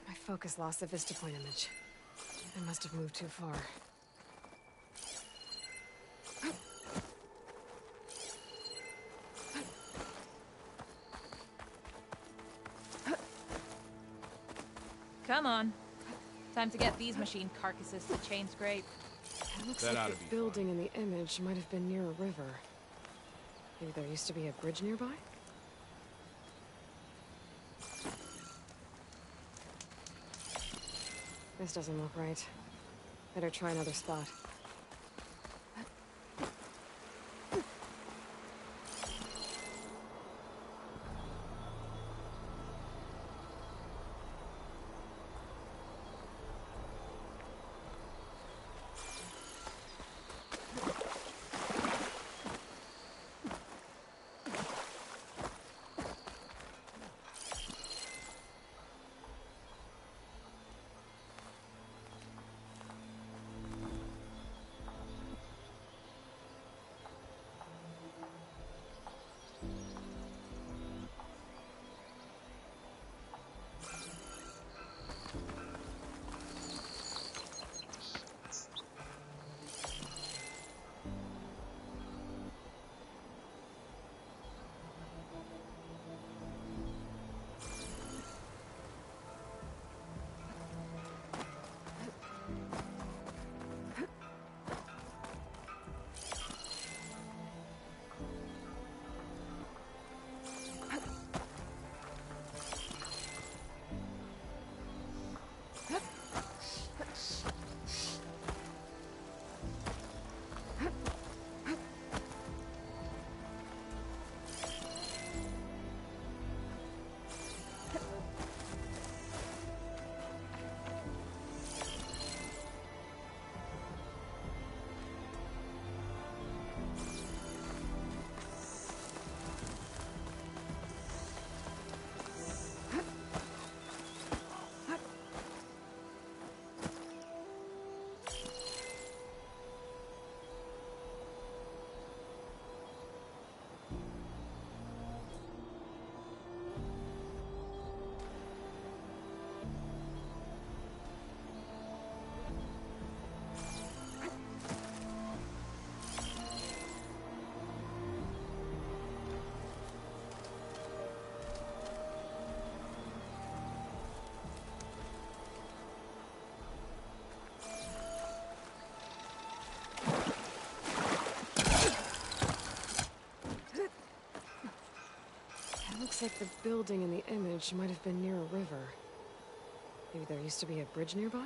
My focus lost the vista point image. I must have moved too far. Come on. Time to get these machine carcasses to chain scrape. It looks That oughta like the be building in the image might have been near a river. Maybe there used to be a bridge nearby? This doesn't look right. Better try another spot. Looks like the building in the image might have been near a river. Maybe there used to be a bridge nearby?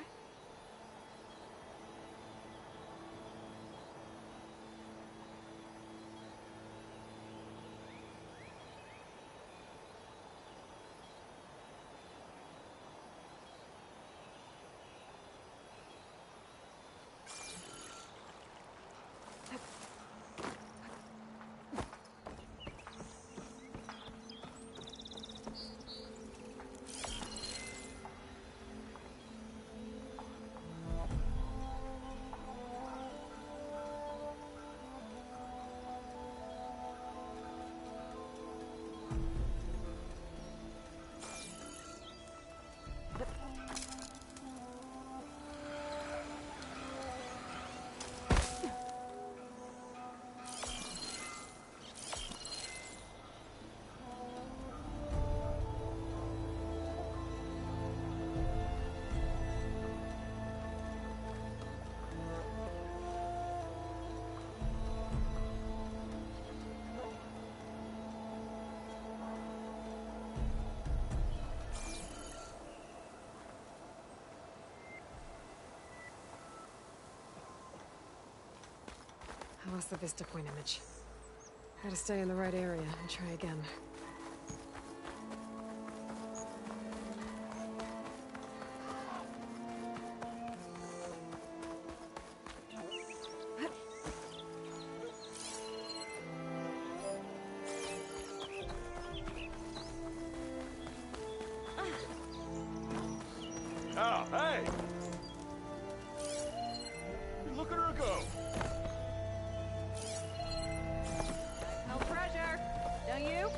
I lost the Vista Point image. Had to stay in the right area and try again. Oh, hey! Look at her go! No pressure, don't you?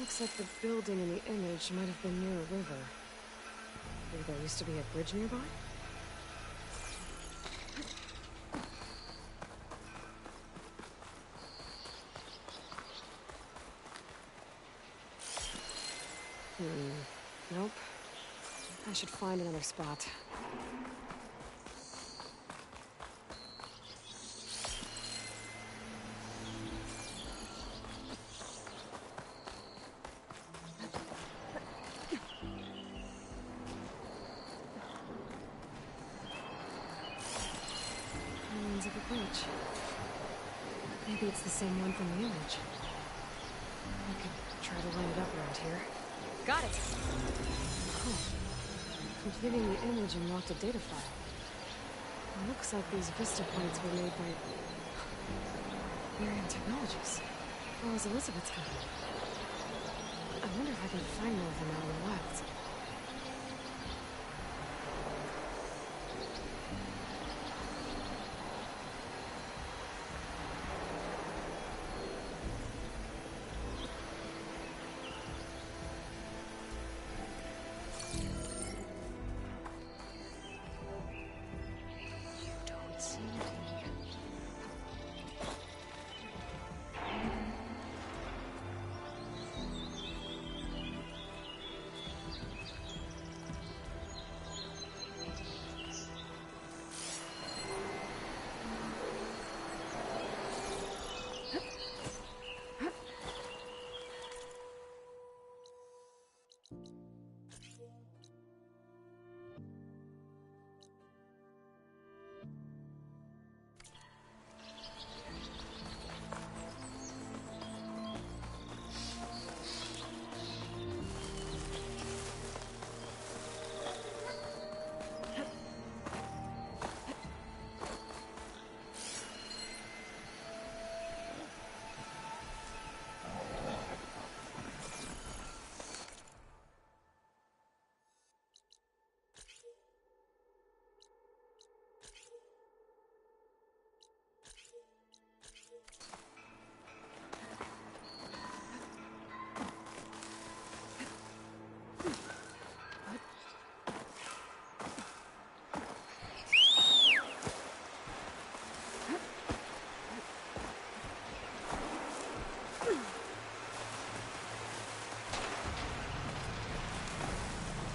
Looks like the building in the image might have been near a river. Maybe there used to be a bridge nearby? Nope. I should find another spot. Remains of a bridge. Maybe it's the same one from the image. I could try to line it up around here. Got it! Cool. Completing the image unlocked a data file. It looks like these Vista points were made by Miriam Technologies. Well, as Elizabeth's company. I wonder if I can find more of them out in the wilds.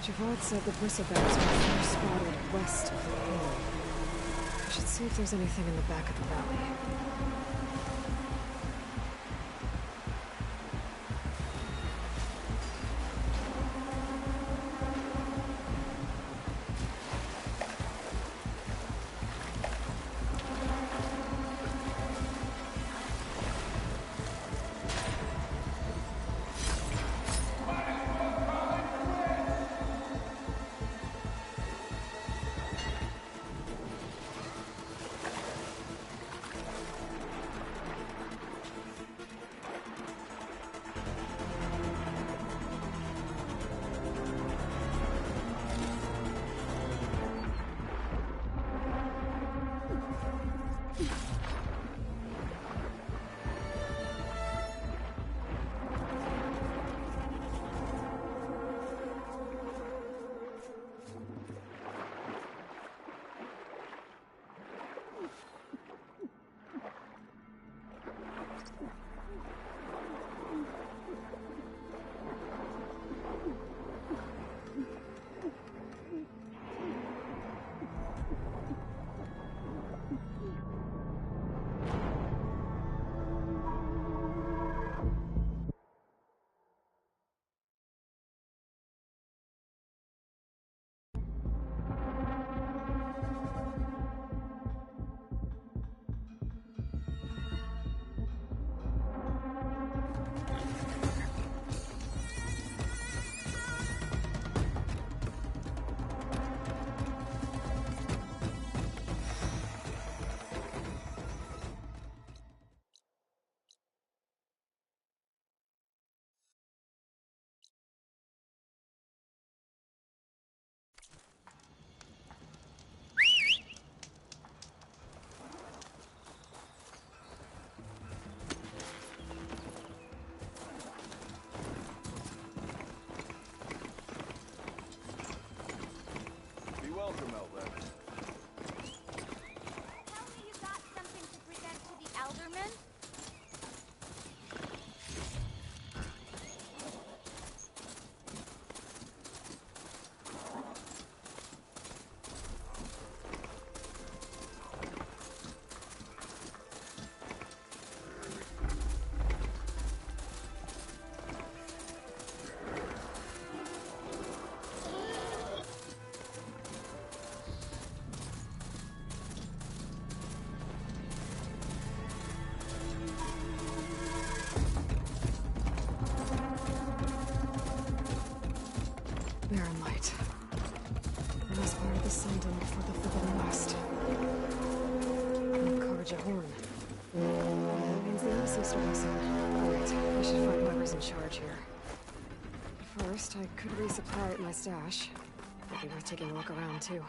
Javod said the bristlebacks were first spotted west of the hill. I should see if there's anything in the back of the valley. Mr. Wilson. Alright, we should find whoever's in charge here. First, I could resupply at my stash. Might be worth taking a look around, too.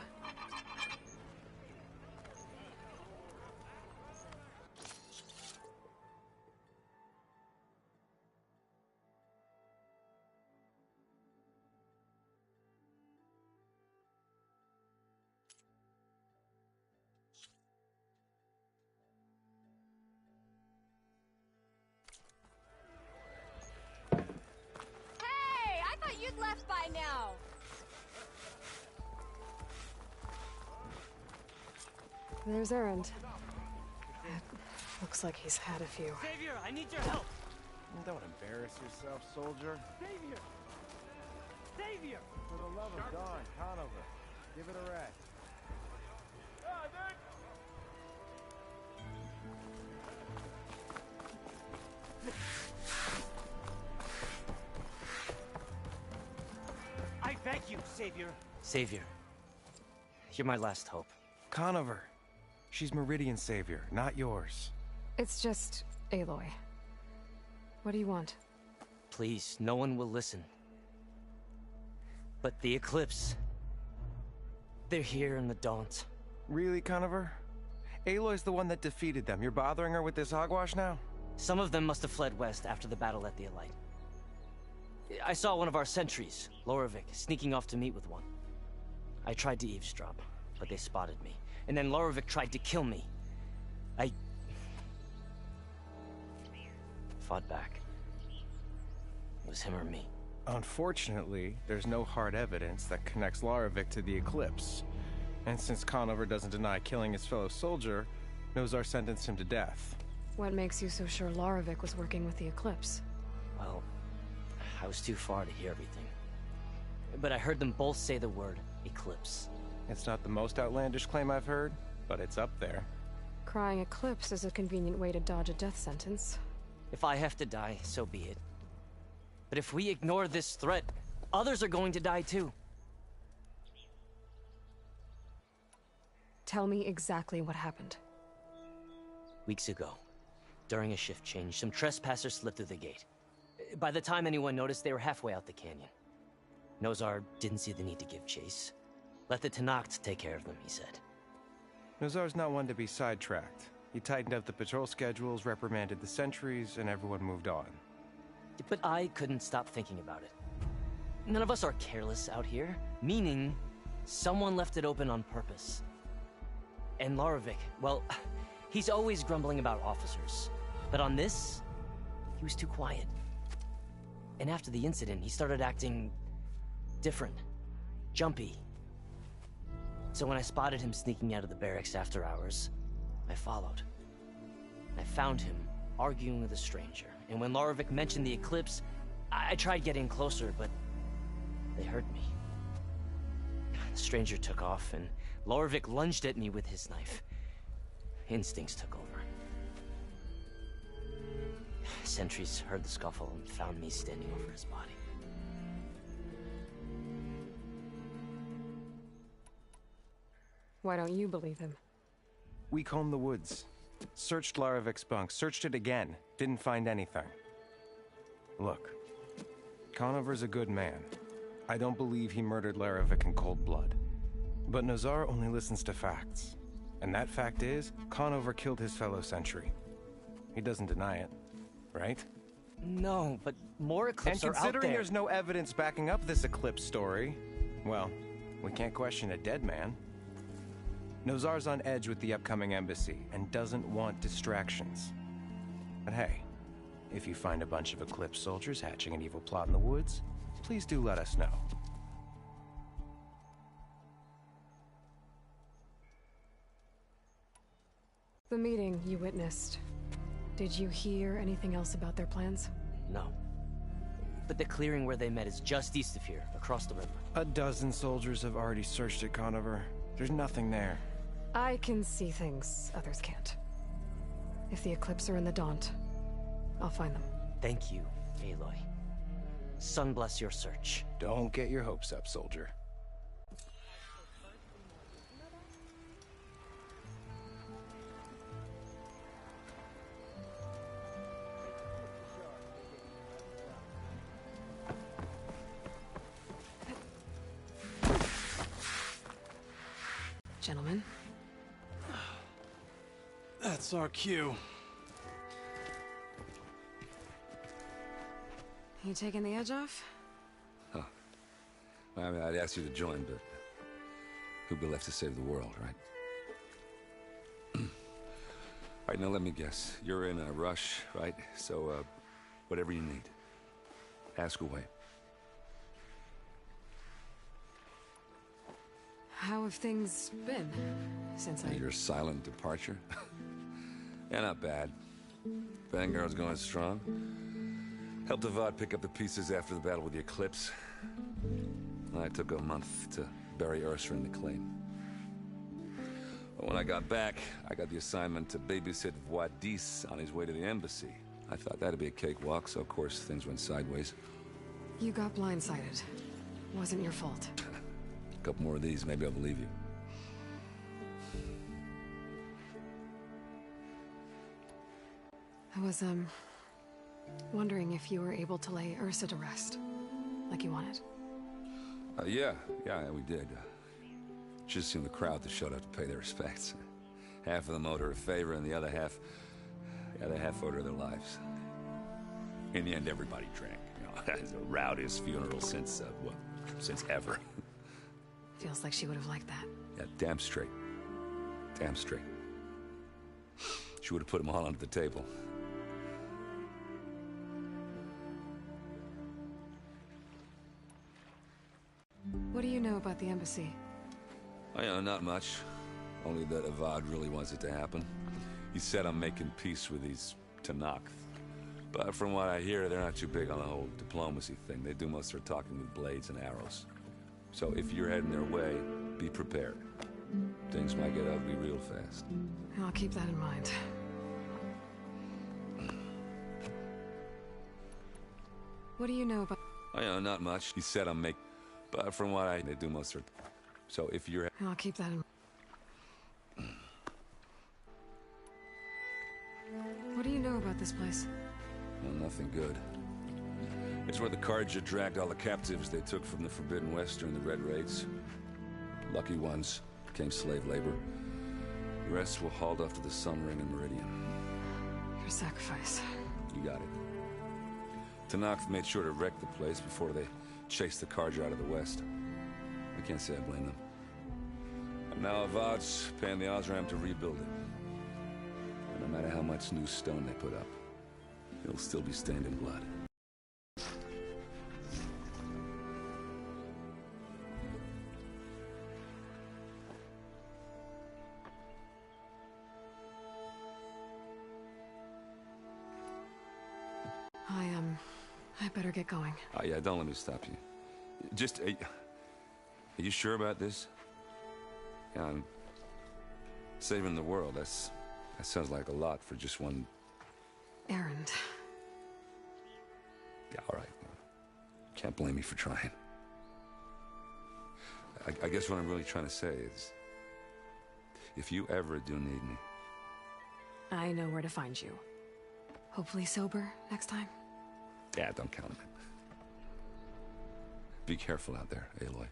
You'd left by now. There's Errand. It looks like he's had a few. Xavier, I need your help. Don't embarrass yourself, soldier. Xavier! Xavier! For the love of God, Conover, give it a rest. I beg you, Xavier. Savior. You're my last hope. Conover. She's Meridian's savior, not yours. It's just Aloy. What do you want? Please, no one will listen. But the Eclipse... they're here in the Daunt. Really, Conover? Aloy's the one that defeated them. You're bothering her with this hogwash now? Some of them must have fled west after the battle at the Elite. I saw one of our sentries, Lorovic, sneaking off to meet with one. I tried to eavesdrop, but they spotted me. And then Lorovic tried to kill me. I... fought back. It was him or me. Unfortunately, there's no hard evidence that connects Lorovic to the Eclipse. And since Conover doesn't deny killing his fellow soldier, Nozar sentenced him to death. What makes you so sure Lorovic was working with the Eclipse? Well, I was too far to hear everything. But I heard them both say the word Eclipse. It's not the most outlandish claim I've heard, but it's up there. Crying Eclipse is a convenient way to dodge a death sentence. If I have to die, so be it. But if we ignore this threat, others are going to die too. Tell me exactly what happened. Weeks ago, during a shift change, some trespassers slipped through the gate. By the time anyone noticed, they were halfway out the canyon. Nozar didn't see the need to give chase. Let the Tenakth take care of them, he said. Nozar's not one to be sidetracked. He tightened up the patrol schedules, reprimanded the sentries, and everyone moved on. But I couldn't stop thinking about it. None of us are careless out here, meaning someone left it open on purpose. And Lorovic, well, he's always grumbling about officers. But on this, he was too quiet. And after the incident, he started acting different, jumpy. So when I spotted him sneaking out of the barracks after hours, I followed. I found him arguing with a stranger. And when Lorovic mentioned the Eclipse, I tried getting closer, but they heard me. The stranger took off, and Lorovic lunged at me with his knife. Instincts took over. Sentries heard the scuffle and found me standing over his body. Why don't you believe him? We combed the woods. Searched Larovic's bunk. Searched it again. Didn't find anything. Look. Conover's a good man. I don't believe he murdered Larovic in cold blood. But Nozar only listens to facts. And that fact is, Conover killed his fellow sentry. He doesn't deny it, right? No, but more Eclipse are out there. And considering there's no evidence backing up this Eclipse story, well, we can't question a dead man. Nozar's on edge with the upcoming embassy and doesn't want distractions. But hey, if you find a bunch of Eclipse soldiers hatching an evil plot in the woods, please do let us know. The meeting you witnessed. Did you hear anything else about their plans? No. But the clearing where they met is just east of here, across the river. A dozen soldiers have already searched it, Conover. There's nothing there. I can see things others can't. If the Eclipse are in the Daunt, I'll find them. Thank you, Aloy. Sun bless your search. Don't get your hopes up, soldier. Gentlemen. That's our cue. You taking the edge off? Huh. Well, I mean, I'd ask you to join, but who'd be left to save the world, right? All right, now let me guess. You're in a rush, right? So, whatever you need, ask away. How have things been since Your silent departure? Yeah, not bad. Vanguard's going strong. Helped Avad pick up the pieces after the battle with the Eclipse. I took a month to bury Ursa in the claim. But when I got back, I got the assignment to babysit Wadis on his way to the embassy. I thought that'd be a cakewalk, so of course things went sideways. You got blindsided. Wasn't your fault. A couple more of these, maybe I'll believe you. I was, wondering if you were able to lay Ursa to rest, like you wanted. Yeah, we did. Just seemed the crowd that showed up to pay their respects. Half of them owed her a favor, and the other half owed her their lives. In the end, everybody drank. You know, it's the rowdiest funeral since ever. Feels like she would have liked that. Yeah, damn straight. Damn straight. She would have put them all under the table. What do you know about the embassy? Oh, yeah, not much. Only that Avad really wants it to happen. He said I'm making peace with these Tanakh. But from what I hear, they're not too big on the whole diplomacy thing. They do most of their talking with blades and arrows. So if you're heading their way, be prepared. Things might get ugly real fast. I'll keep that in mind. What do you know about... Oh, yeah, not much. He said I'm making... But from what they do most of their... So if you're... I'll keep that in mind. What do you know about this place? Well, nothing good. It's where the Carja dragged all the captives they took from the Forbidden West during the Red Raids. Lucky ones became slave labor. The rest were hauled off to the Sun Ring and Meridian. Your sacrifice. You got it. Tanakh made sure to wreck the place before they chased the Carja out of the West. I can't say I blame them. And now Avad's paying the Osram to rebuild it. And no matter how much new stone they put up, it'll still be stained in blood. I better get going. Oh, yeah, don't let me stop you. Just, are you sure about this? Yeah, I'm saving the world. That sounds like a lot for just one... errand. Yeah, all right. Can't blame me for trying. I guess what I'm really trying to say is, if you ever do need me... I know where to find you. Hopefully sober next time. Yeah, don't count on it. Be careful out there, Aloy.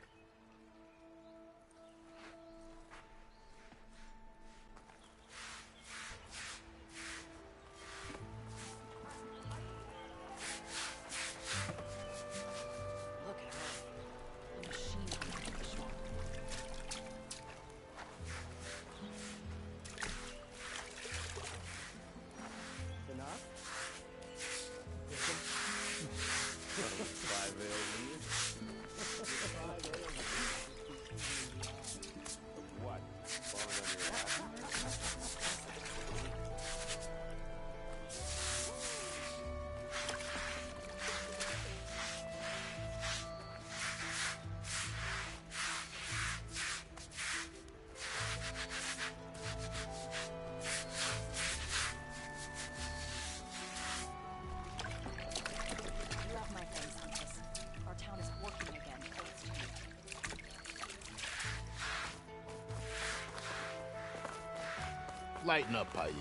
Lighten up, Paid.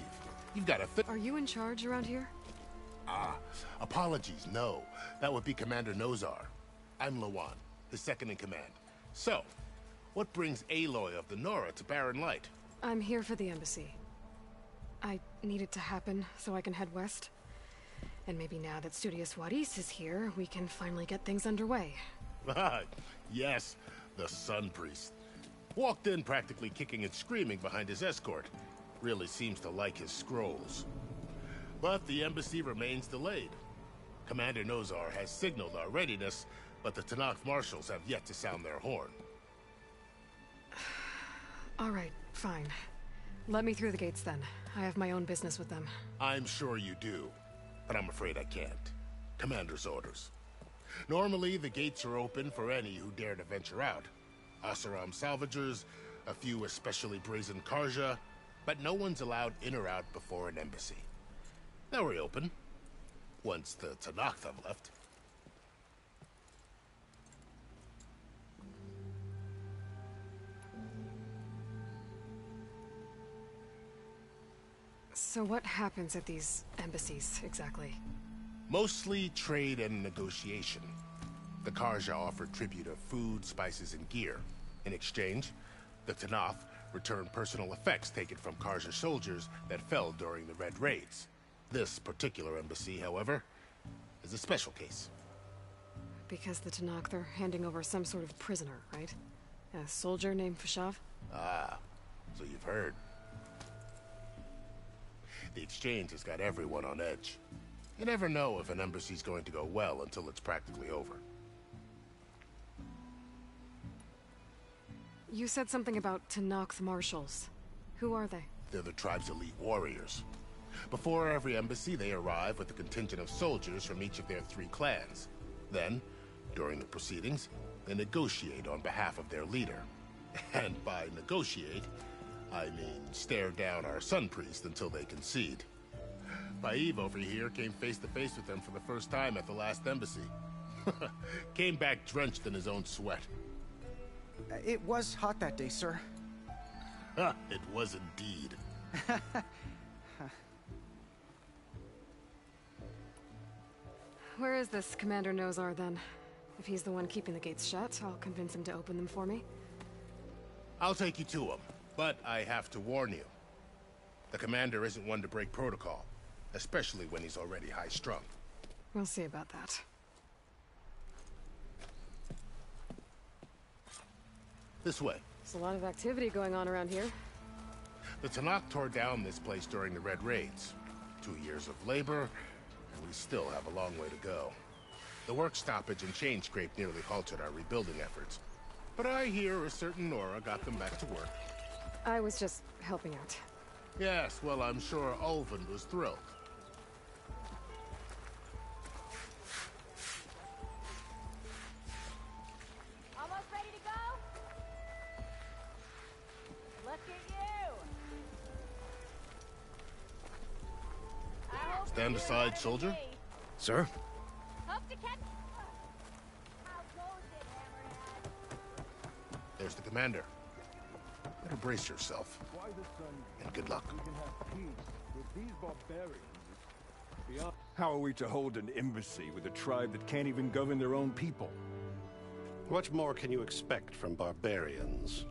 You've got a fit. Are you in charge around here? Apologies, no. That would be Commander Nozar. I'm Lawan, the second in command. So, What brings Aloy of the Nora to Barren Light? I'm here for the embassy. I need it to happen so I can head west. And maybe now that Studious Juarez is here, we can finally get things underway. Yes, the Sun Priest. Walked in practically kicking and screaming behind his escort. Really seems to like his scrolls. But the embassy remains delayed. Commander Nozar has signaled our readiness, but the Tenakth marshals have yet to sound their horn. All right, fine. Let me through the gates then. I have my own business with them. I'm sure you do, but I'm afraid I can't. Commander's orders. Normally, the gates are open for any who dare to venture out. Asaram salvagers, a few especially brazen Karja, but no one's allowed in or out before an embassy. They'll reopen, once the Tenakth have left. So what happens at these embassies, exactly? Mostly trade and negotiation. The Karja offer tribute of food, spices, and gear. In exchange, the Tenakth return personal effects taken from Karja soldiers that fell during the Red Raids. This particular embassy, however, is a special case. Because the Tenakth are handing over some sort of prisoner, right? A soldier named Fashav? Ah, so you've heard. The exchange has got everyone on edge. You never know if an embassy's going to go well until it's practically over. You said something about Tenakth marshals. Who are they? They're the tribe's elite warriors. Before every embassy, they arrive with a contingent of soldiers from each of their 3 clans. Then, during the proceedings, they negotiate on behalf of their leader. And by negotiate, I mean stare down our Sun Priest until they concede. Baev over here came face to face with them for the first time at the last embassy. Came back drenched in his own sweat. It was hot that day, sir. It was indeed. Where is this Commander Nozar, then? If he's the one keeping the gates shut, I'll convince him to open them for me. I'll take you to him, but I have to warn you. The commander isn't one to break protocol, especially when he's already high-strung. We'll see about that. This way. There's a lot of activity going on around here. The Tenakth tore down this place during the Red Raids. 2 years of labor, and we still have a long way to go. The work stoppage and chain scrape nearly halted our rebuilding efforts. But I hear a certain Nora got them back to work. I was just helping out. Yes, well, I'm sure Ulvund was thrilled. Almost ready to go? Look at you! Stand aside, soldier. Sir? Hope to catch... There's the commander. Better brace yourself. And good luck. How are we to hold an embassy with a tribe that can't even govern their own people? What more can you expect from barbarians?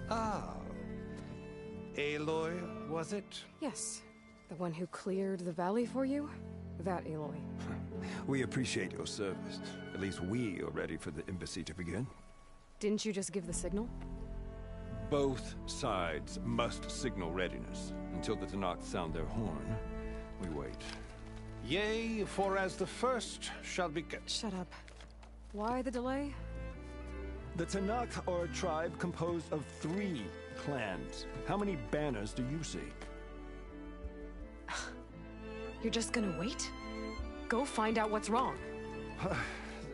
Ah. Aloy, was it? Yes. The one who cleared the valley for you? That Aloy. We appreciate your service. At least we are ready for the embassy to begin. Didn't you just give the signal? Both sides must signal readiness. Until the Tenakth sound their horn, we wait. Yea, for as the first shall be kept. Shut up. Why the delay? The Tenakth are a tribe composed of 3 clans. How many banners do you see? You're just gonna wait? Go find out what's wrong.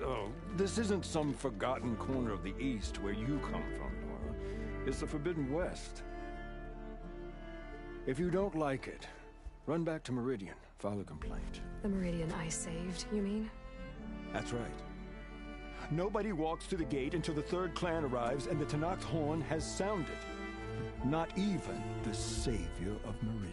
Oh, this isn't some forgotten corner of the East where you come from, Nora. It's the Forbidden West. If you don't like it, run back to Meridian, file a complaint. The Meridian I saved, you mean? That's right. Nobody walks to the gate until the 3rd clan arrives and the Tenakth horn has sounded. Not even the savior of Meridian.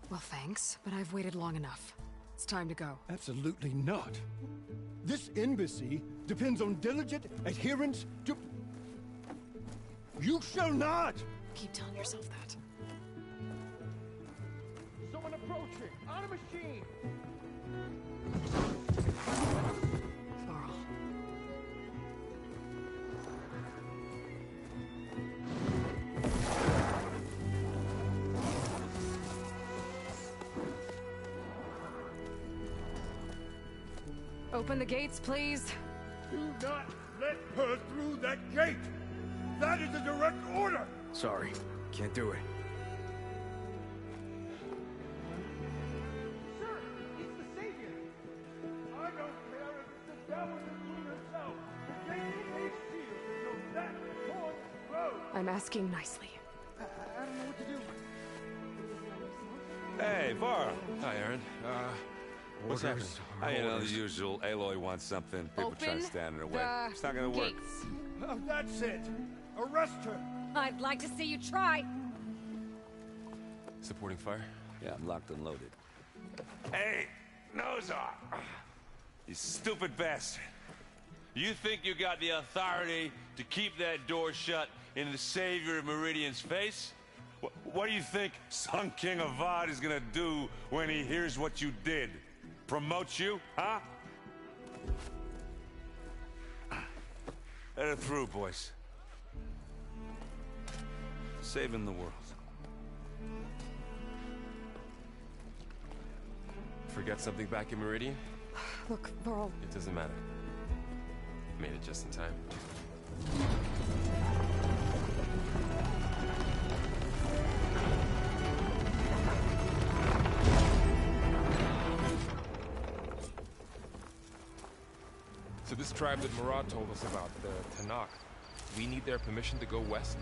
Well, thanks, but I've waited long enough. It's time to go. Absolutely not. This embassy depends on diligent adherence to... You shall not! Keep telling yourself that. Someone approaching! On a machine! Varl. Open the gates, please. Do not let her through that gate! That is a direct order! Sorry, can't do it. Sir, it's the Savior! I don't care if the devil is the queen herself! The gate is sealed until that horn blows! I'm asking nicely. I don't know what to do. Hey, Varl. Hi, Aaron. What's happening? are You know, the orders. usual. Aloy wants something. People try to stand in her way. It's not gonna work. That's it! Arrest her! I'd like to see you try. Supporting fire? Yeah, I'm locked and loaded. Hey, nose off! You stupid bastard. You think you got the authority to keep that door shut in the Savior of Meridian's face? What do you think Sun King Avad is gonna do when he hears what you did? Promote you, huh? Let her through, boys. Saving the world. Forget something back in Meridian? Look, Varl. It doesn't matter. Made it just in time. So this tribe that Murad told us about, the Tanakh, we need their permission to go west?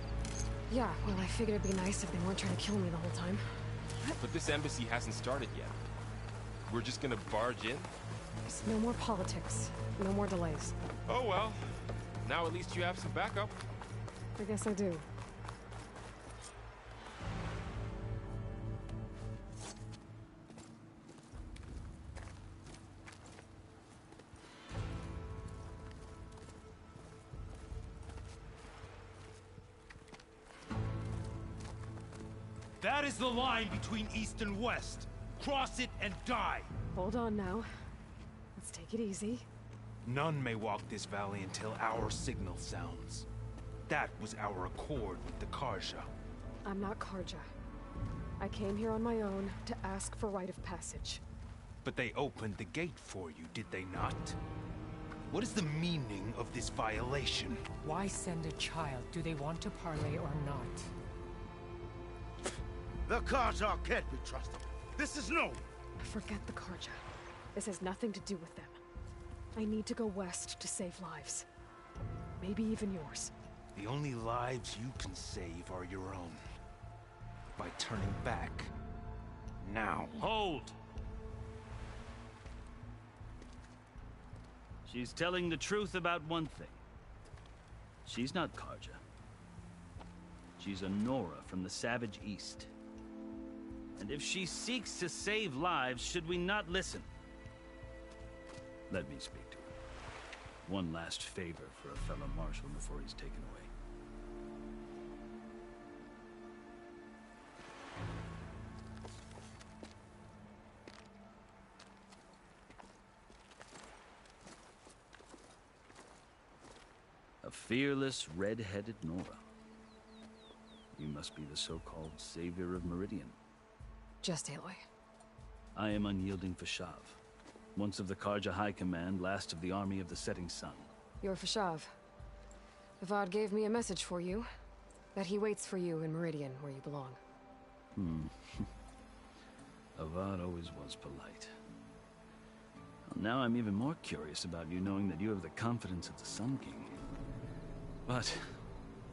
Yeah, well, I figured it'd be nice if they weren't trying to kill me the whole time. But this embassy hasn't started yet. We're just gonna barge in? There's no more politics. No more delays. Oh well. Now at least you have some backup. I guess I do. That is the line between East and West. Cross it and die. Hold on now. Let's take it easy. None may walk this valley until our signal sounds. That was our accord with the Karja. I'm not Karja. I came here on my own to ask for rite of passage. But they opened the gate for you, did they not? What is the meaning of this violation? Why send a child? Do they want to parley or not? The Karja can't be trusted. This is no. Forget the Karja. This has nothing to do with them. I need to go west to save lives. Maybe even yours. The only lives you can save are your own. By turning back. Now. Hold! She's telling the truth about one thing. She's not Karja. She's a Nora from the Savage East. And if she seeks to save lives, should we not listen? Let me speak to her. One last favor for a fellow marshal before he's taken away. A fearless, red-headed Nora. You must be the so-called Savior of Meridian. Just Aloy. I am unyielding Fashav. Once of the Karja High Command, last of the Army of the Setting Sun. You're Fashav. Avad gave me a message for you. That he waits for you in Meridian, where you belong. Avad always was polite. Well, now I'm even more curious about you knowing that you have the confidence of the Sun King. But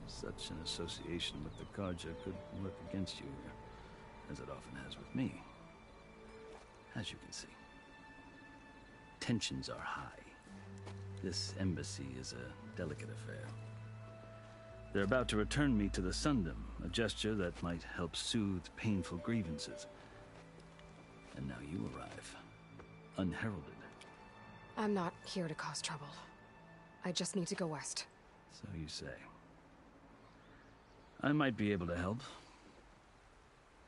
such an association with the Karja could work against you here, as it often has with me. As you can see, tensions are high. This embassy is a delicate affair. They're about to return me to the Sundom, a gesture that might help soothe painful grievances. And now you arrive, unheralded. I'm not here to cause trouble. I just need to go west. So you say. I might be able to help,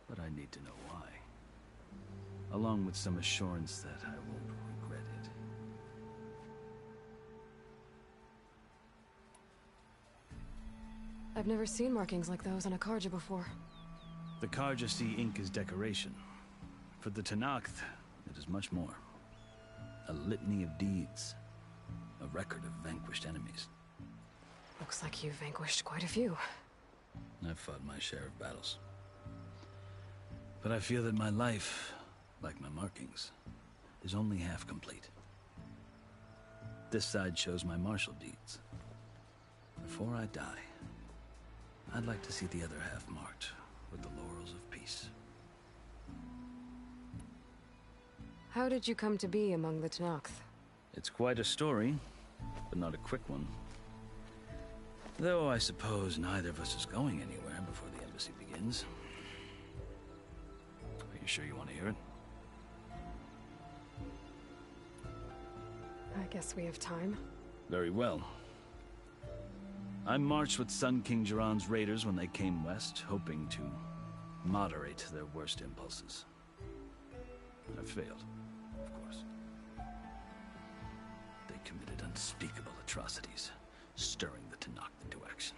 but I need to know why. Along with some assurance that I won't regret it. I've never seen markings like those on a Karja before. The Karja see ink as decoration. For the Tenakth, it is much more. A litany of deeds. A record of vanquished enemies. Looks like you've vanquished quite a few. I've fought my share of battles. But I feel that my life, like my markings, is only half complete. This side shows my martial deeds. Before I die, I'd like to see the other half marked with the laurels of peace. How did you come to be among the Tenakth? It's quite a story, but not a quick one. Though I suppose neither of us is going anywhere before the embassy begins. Are you sure you want to hear it? I guess we have time. Very well. I marched with Sun King Jiran's raiders when they came west, hoping to moderate their worst impulses. I failed, of course. They committed unspeakable atrocities, stirring the Tenakth into action.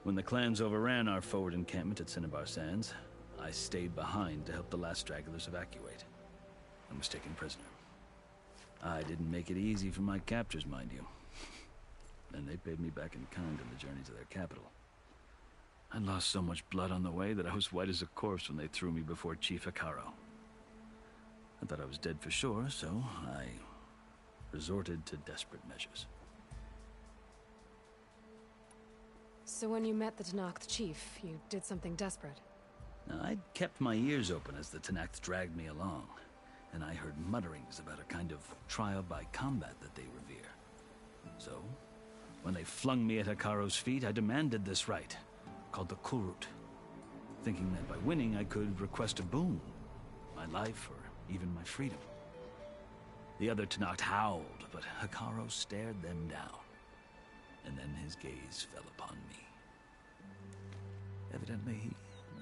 When the clans overran our forward encampment at Cinnabar Sands, I stayed behind to help the last stragglers evacuate, and was taken prisoner. I didn't make it easy for my captors, mind you. And they paid me back in kind on the journey to their capital. I lost so much blood on the way that I was white as a corpse when they threw me before Chief Hikaro. I thought I was dead for sure, so I resorted to desperate measures. So when you met the Tenakth chief, you did something desperate? Now, I'd kept my ears open as the Tenakth dragged me along, and I heard mutterings about a kind of trial by combat that they revere. So, when they flung me at Hikaro's feet, I demanded this right, called the Kulrut, thinking that by winning I could request a boon, my life or even my freedom. The other Tenakth howled, but Hikaro stared them down, and then his gaze fell upon me. Evidently, he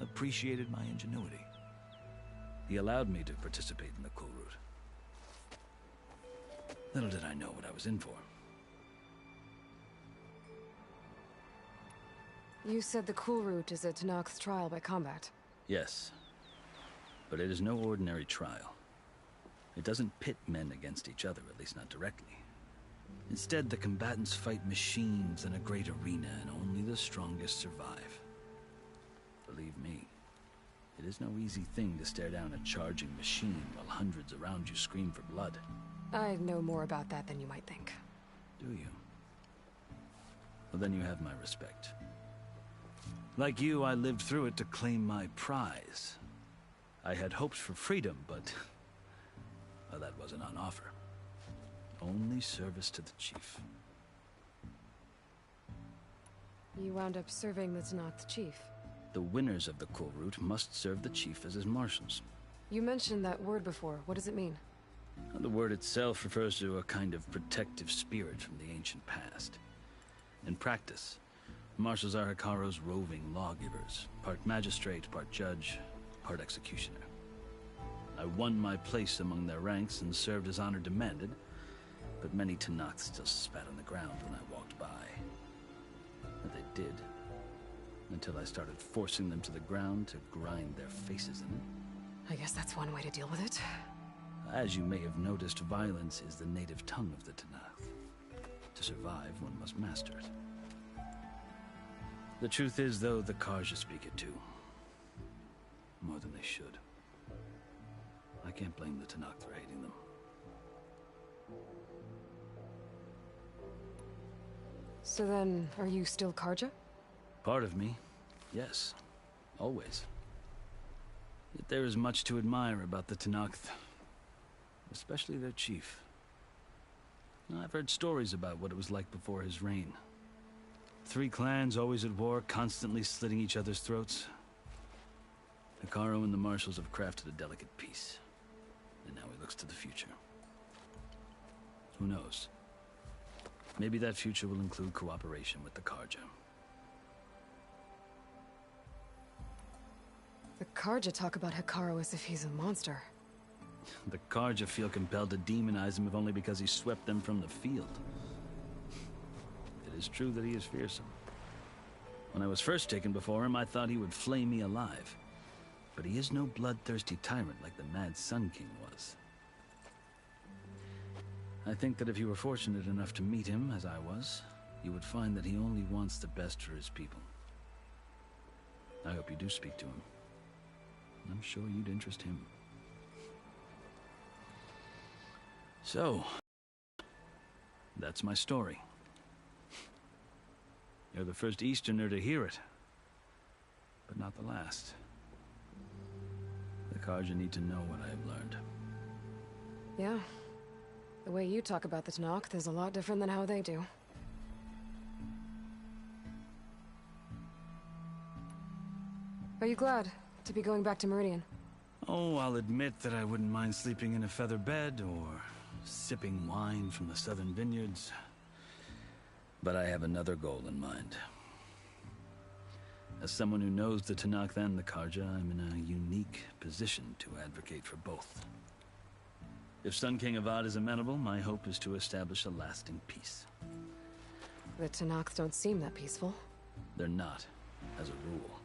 appreciated my ingenuity. He allowed me to participate in the Kulrut. Little did I know what I was in for. You said the Kulrut is a Tenakth's trial by combat. Yes, but it is no ordinary trial. It doesn't pit men against each other, at least not directly. Instead, the combatants fight machines in a great arena, and only the strongest survive. Believe me, it is no easy thing to stare down a charging machine while hundreds around you scream for blood. I know more about that than you might think. Do you? Well, then you have my respect. Like you, I lived through it to claim my prize. I had hoped for freedom, but well, that wasn't on offer. Only service to the chief. You wound up serving the Tenakth chief. The winners of the Kulrut must serve the chief as his marshals. You mentioned that word before. What does it mean? The word itself refers to a kind of protective spirit from the ancient past. In practice, marshals are Hikaro's roving lawgivers, part magistrate, part judge, part executioner. I won my place among their ranks and served as honor demanded, but many Tenakth still spat on the ground when I walked by. But they did, until I started forcing them to the ground to grind their faces in it. I guess that's one way to deal with it. As you may have noticed, violence is the native tongue of the Tenakth. To survive, one must master it. The truth is, though, the Karja speak it too. More than they should. I can't blame the Tenakth for hating them. So then, are you still Karja? Part of me, yes. Always. Yet there is much to admire about the Tenakth. Especially their chief. I've heard stories about what it was like before his reign. 3 clans always at war, constantly slitting each other's throats. Hekarro and the Marshals have crafted a delicate peace, and now he looks to the future. Who knows? Maybe that future will include cooperation with the Karja. The Karja talk about Hekarro as if he's a monster. The Karja feel compelled to demonize him if only because he swept them from the field. It is true that he is fearsome. When I was first taken before him, I thought he would flay me alive. But he is no bloodthirsty tyrant like the Mad Sun King was. I think that if you were fortunate enough to meet him, as I was, you would find that he only wants the best for his people. I hope you do speak to him. I'm sure you'd interest him. So, that's my story. You're the first Easterner to hear it, but not the last. The Karja need to know what I have learned. Yeah. The way you talk about the Tenakth is a lot different than how they do. Are you glad to be going back to Meridian? Oh, I'll admit that I wouldn't mind sleeping in a feather bed or sipping wine from the southern vineyards. But I have another goal in mind. As someone who knows the Tenakth and the Karja, I'm in a unique position to advocate for both. If Sun King Avad is amenable, my hope is to establish a lasting peace. The Tenakth don't seem that peaceful. They're not, as a rule.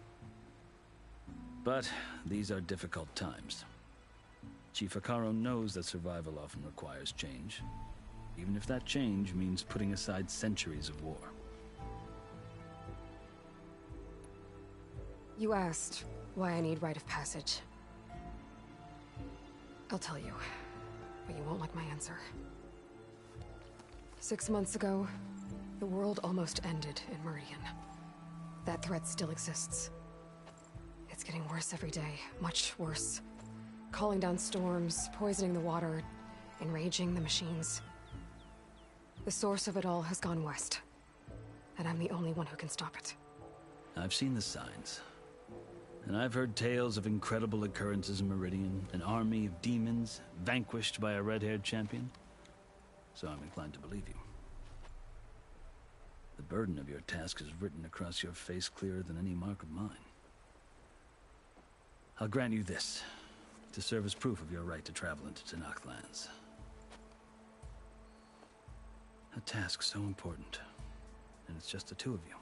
But these are difficult times. Chief Hekarro knows that survival often requires change, even if that change means putting aside centuries of war. You asked why I need rite of passage. I'll tell you, but you won't like my answer. 6 months ago, the world almost ended in Meridian. That threat still exists. It's getting worse every day, much worse. Calling down storms, poisoning the water, enraging the machines. The source of it all has gone west, and I'm the only one who can stop it. I've seen the signs. And I've heard tales of incredible occurrences in Meridian, an army of demons vanquished by a red-haired champion. So I'm inclined to believe you. The burden of your task is written across your face clearer than any mark of mine. I'll grant you this, to serve as proof of your right to travel into Tenakth lands. A task so important, and it's just the two of you.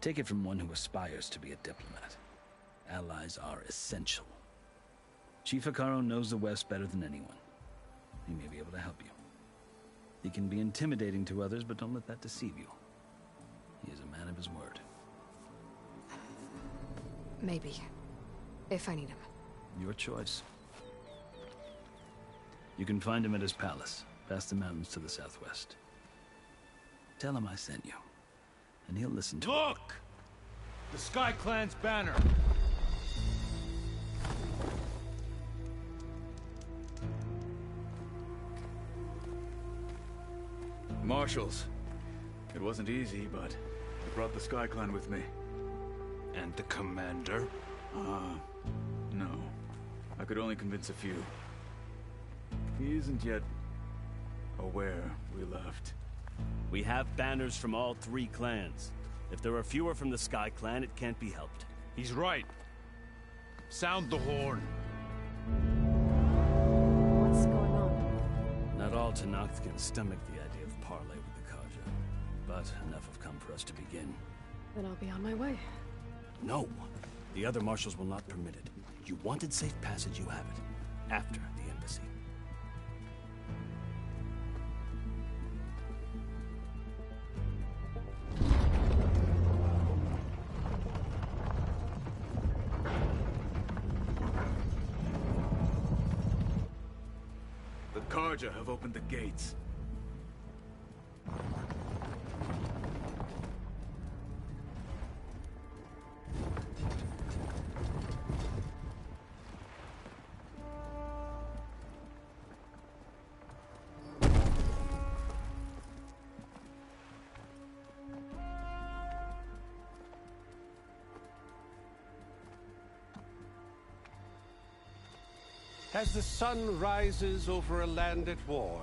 Take it from one who aspires to be a diplomat. Allies are essential. Chief Hekarro knows the West better than anyone. He may be able to help you. He can be intimidating to others, but don't let that deceive you. He is a man of his word. Maybe. If I need him. Your choice. You can find him at his palace, past the mountains to the southwest. Tell him I sent you, and he'll listen to Look! The Sky Clan's banner! Marshals. It wasn't easy, but I brought the Sky Clan with me. And the commander? No. I could only convince a few. He isn't yet aware we left. We have banners from all 3 clans. If there are fewer from the Sky Clan, it can't be helped. He's right. Sound the horn. What's going on? Not all Tenakth can stomach the idea of parley with the Karja, but enough have come for us to begin. Then I'll be on my way. No. The other marshals will not permit it. You wanted safe passage, you have it. After the embassy. The Karja have opened the gates. As the sun rises over a land at war,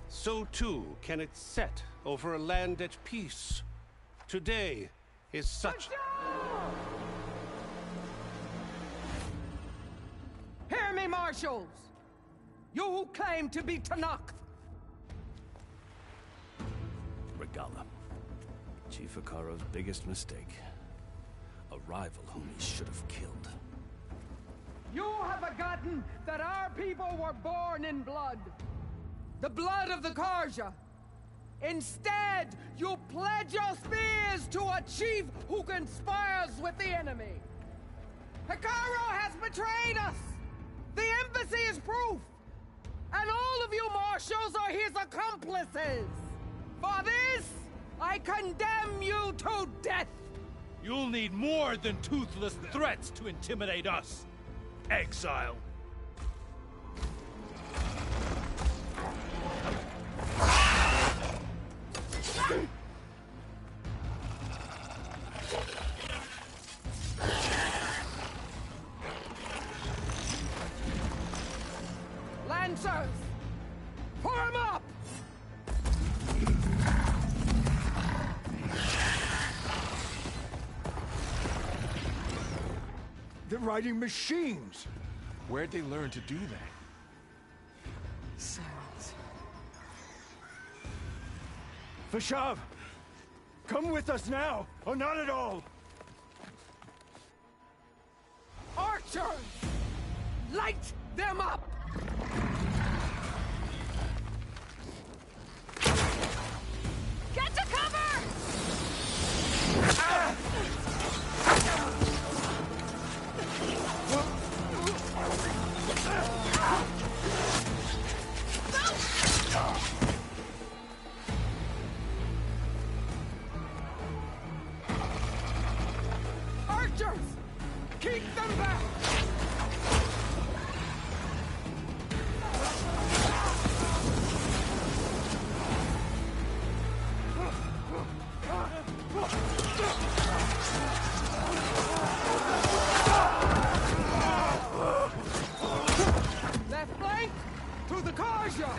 so too can it set over a land at peace. Today is such... Hear me, marshals! You who claim to be Tanakh! Regala. Chief Hikaro's biggest mistake. A rival whom he should have killed. You have forgotten that our people were born in blood. The blood of the Karja. Instead, you pledge your spears to a chief who conspires with the enemy. Hikaro has betrayed us! The embassy is proof! And all of you marshals are his accomplices! For this, I condemn you to death! You'll need more than toothless threats to intimidate us. Exile. Lancers! Form up! They're riding machines. Where'd they learn to do that? Silence. Vashav! Come with us now, or not at all! Archers! Light them up! Get to cover! Ah! Archers! Keep them back! Left flank! To the Karja!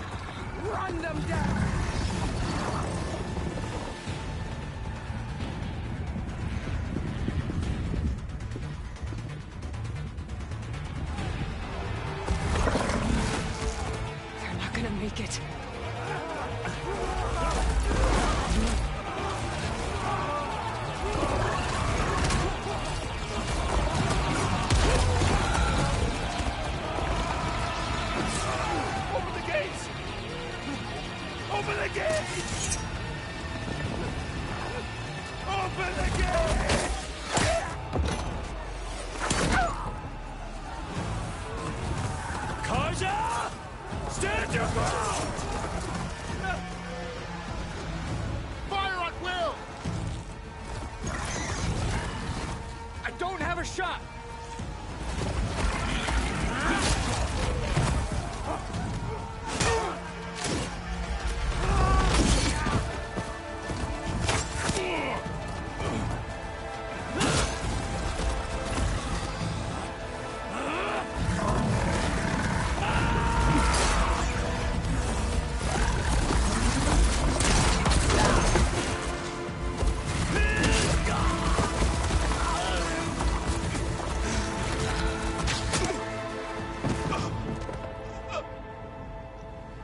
Run them down! They're not gonna make it. Open the gates! Open the gates! Open the gates! Karja! Stand your ground! Fire at will! I don't have a shot!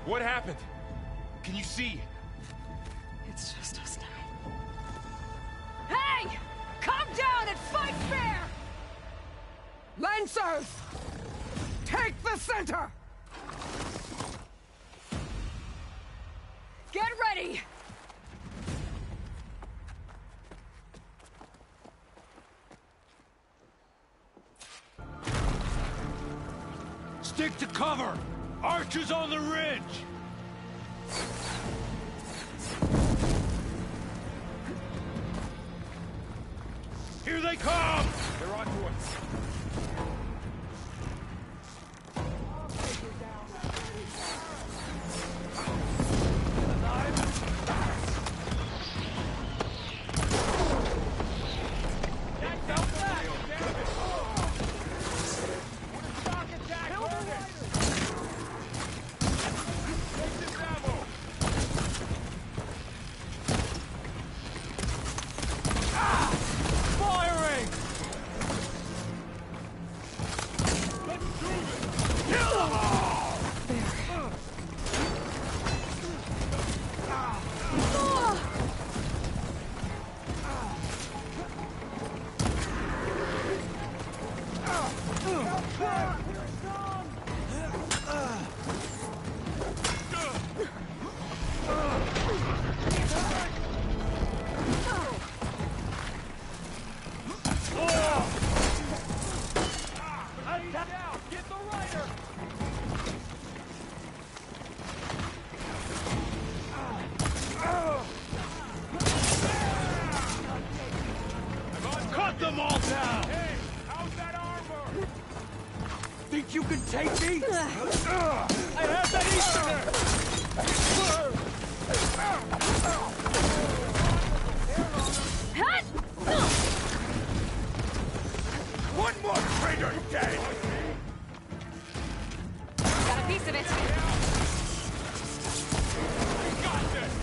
What happened? Can you see? It's just us now. Hey! Calm down and fight fair! Lancers! Take the center! Get ready! Stick to cover! Archers on the ridge! Here they come! They're on to us. Shock attack! Cut them all down! Hey, how's that armor? Think you can take me? I have that One more traitor dead! Got a piece of it. Got this!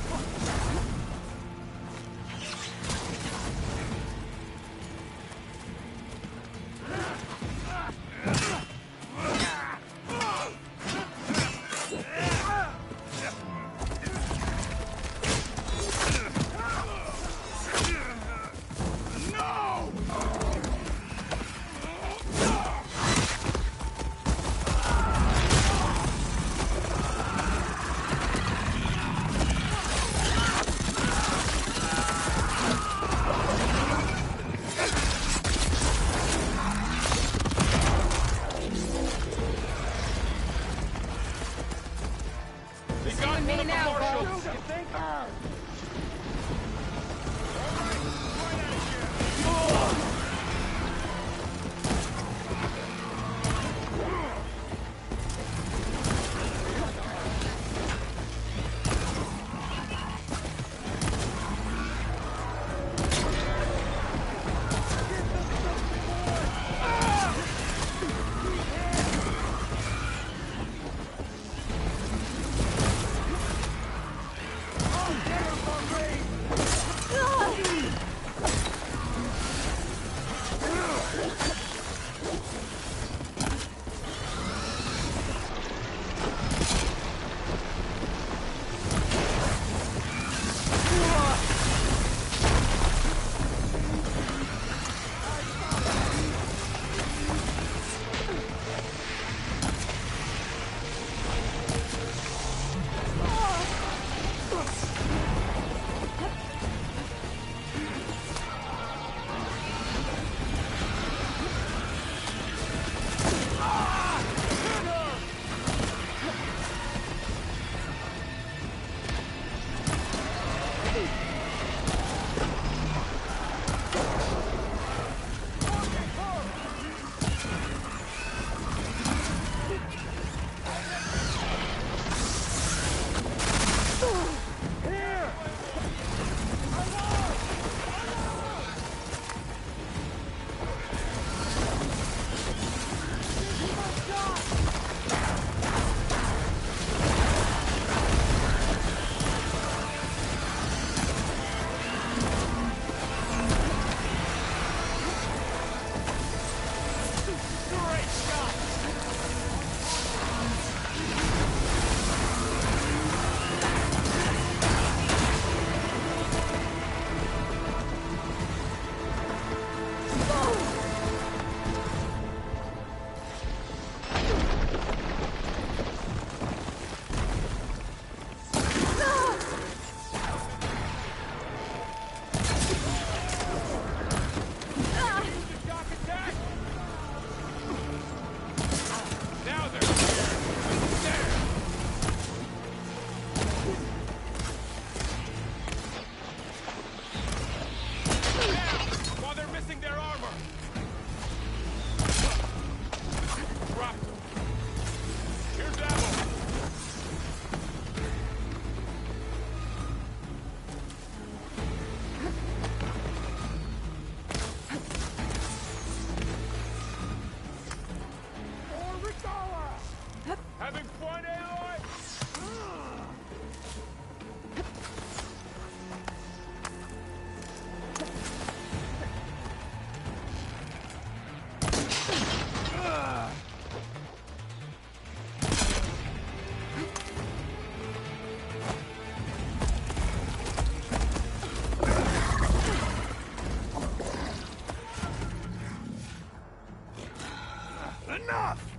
Enough!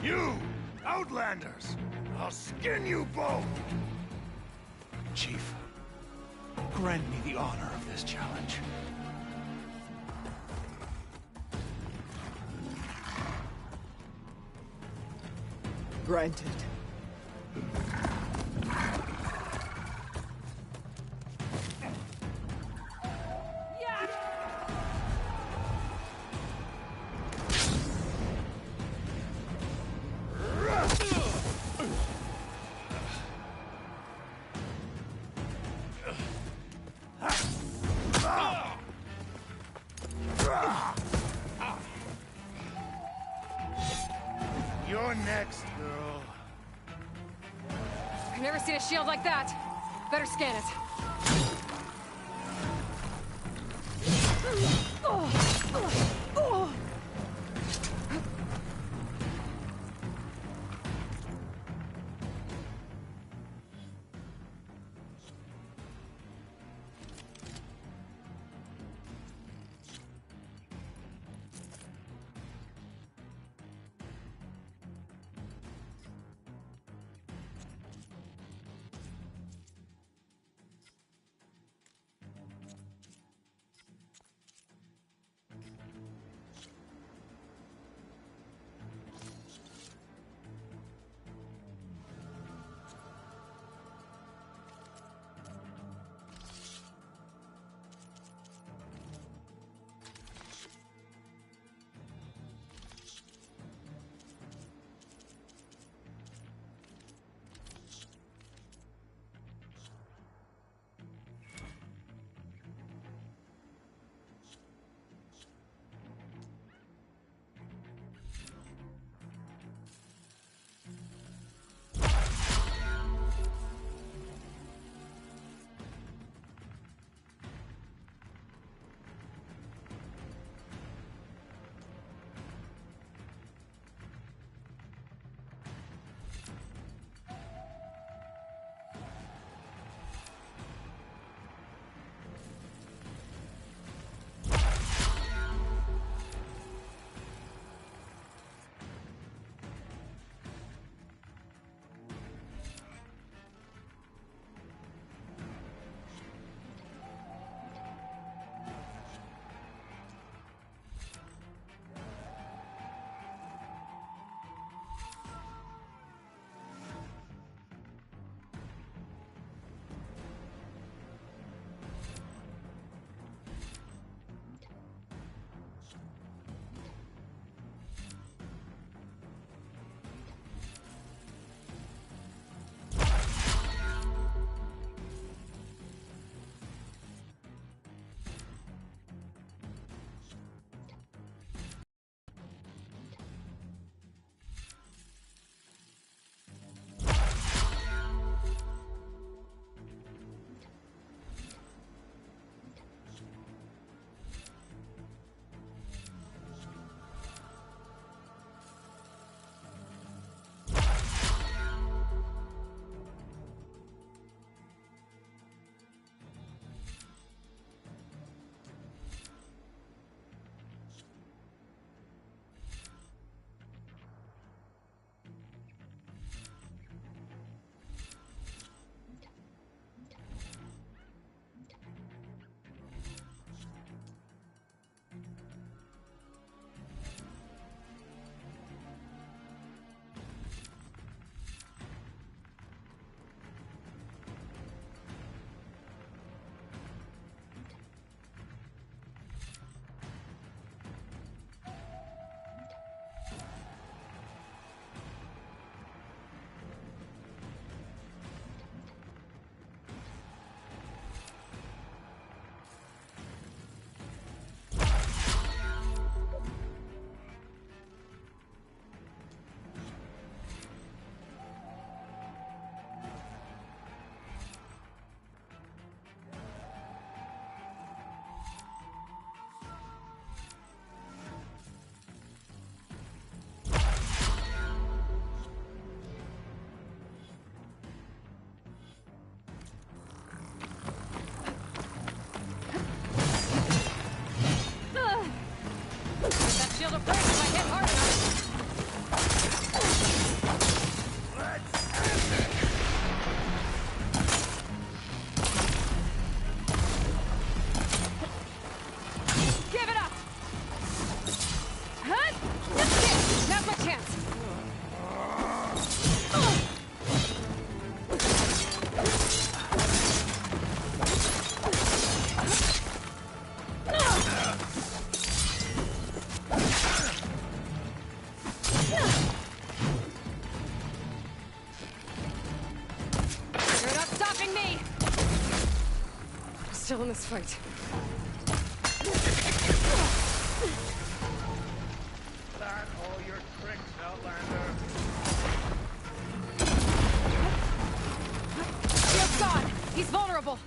You, Outlanders! I'll skin you both! Chief, grant me the honor of this challenge. Granted. You're next, girl. I've never seen a shield like that. Better scan it. still in this fight. That all your tricks, Outlander. Shield's gone! He's vulnerable!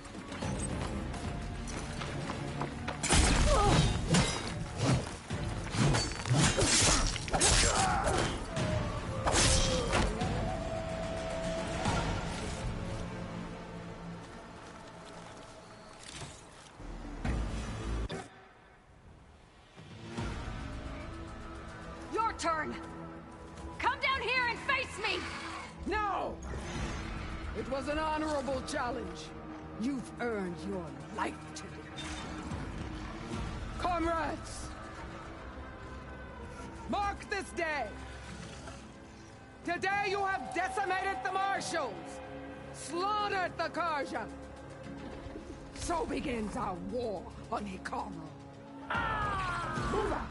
Your turn! Come down here and face me! No! It was an honorable challenge. You've earned your life today. Comrades! Mark this day! Today you have decimated the Marshals! Slaughtered the Karja! So begins our war on Hikaru. Move out!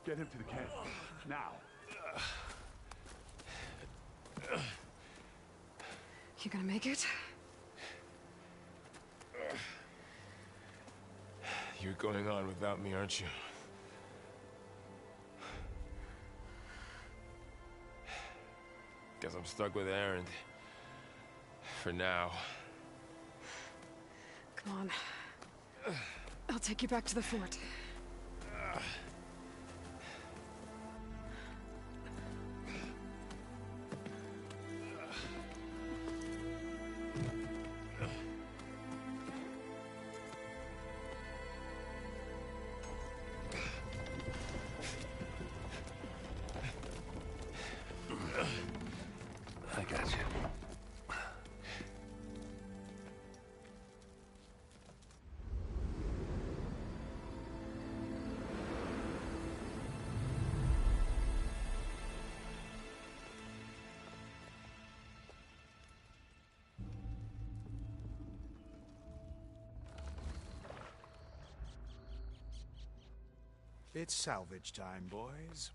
Get him to the camp. Now. You gonna make it? You're going on without me, aren't you? Guess I'm stuck with Aaron. For now. Come on. I'll take you back to the fort. I got you. It's salvage time, boys.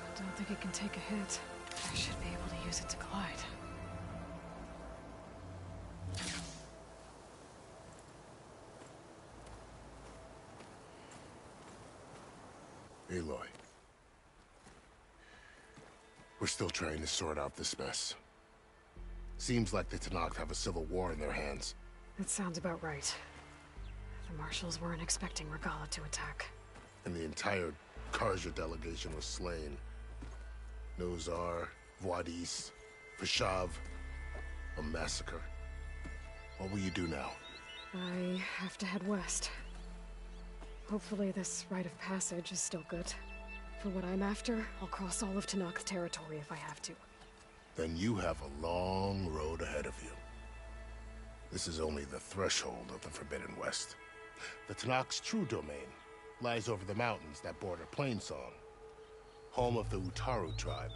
I don't think it can take a hit. I should be able to use it to glide. Aloy. We're still trying to sort out this mess. Seems like the Tenakth have a civil war in their hands. That sounds about right. The Marshals weren't expecting Regala to attack. And the entire Karja delegation was slain. Nozar, Vuadis, Vashav. A massacre. What will you do now? I have to head west. Hopefully this rite of passage is still good. For what I'm after, I'll cross all of Tenakth territory if I have to. Then you have a long road ahead of you. This is only the threshold of the Forbidden West. The Tenakth's true domain lies over the mountains that border Plainsong, home of the Utaru tribe.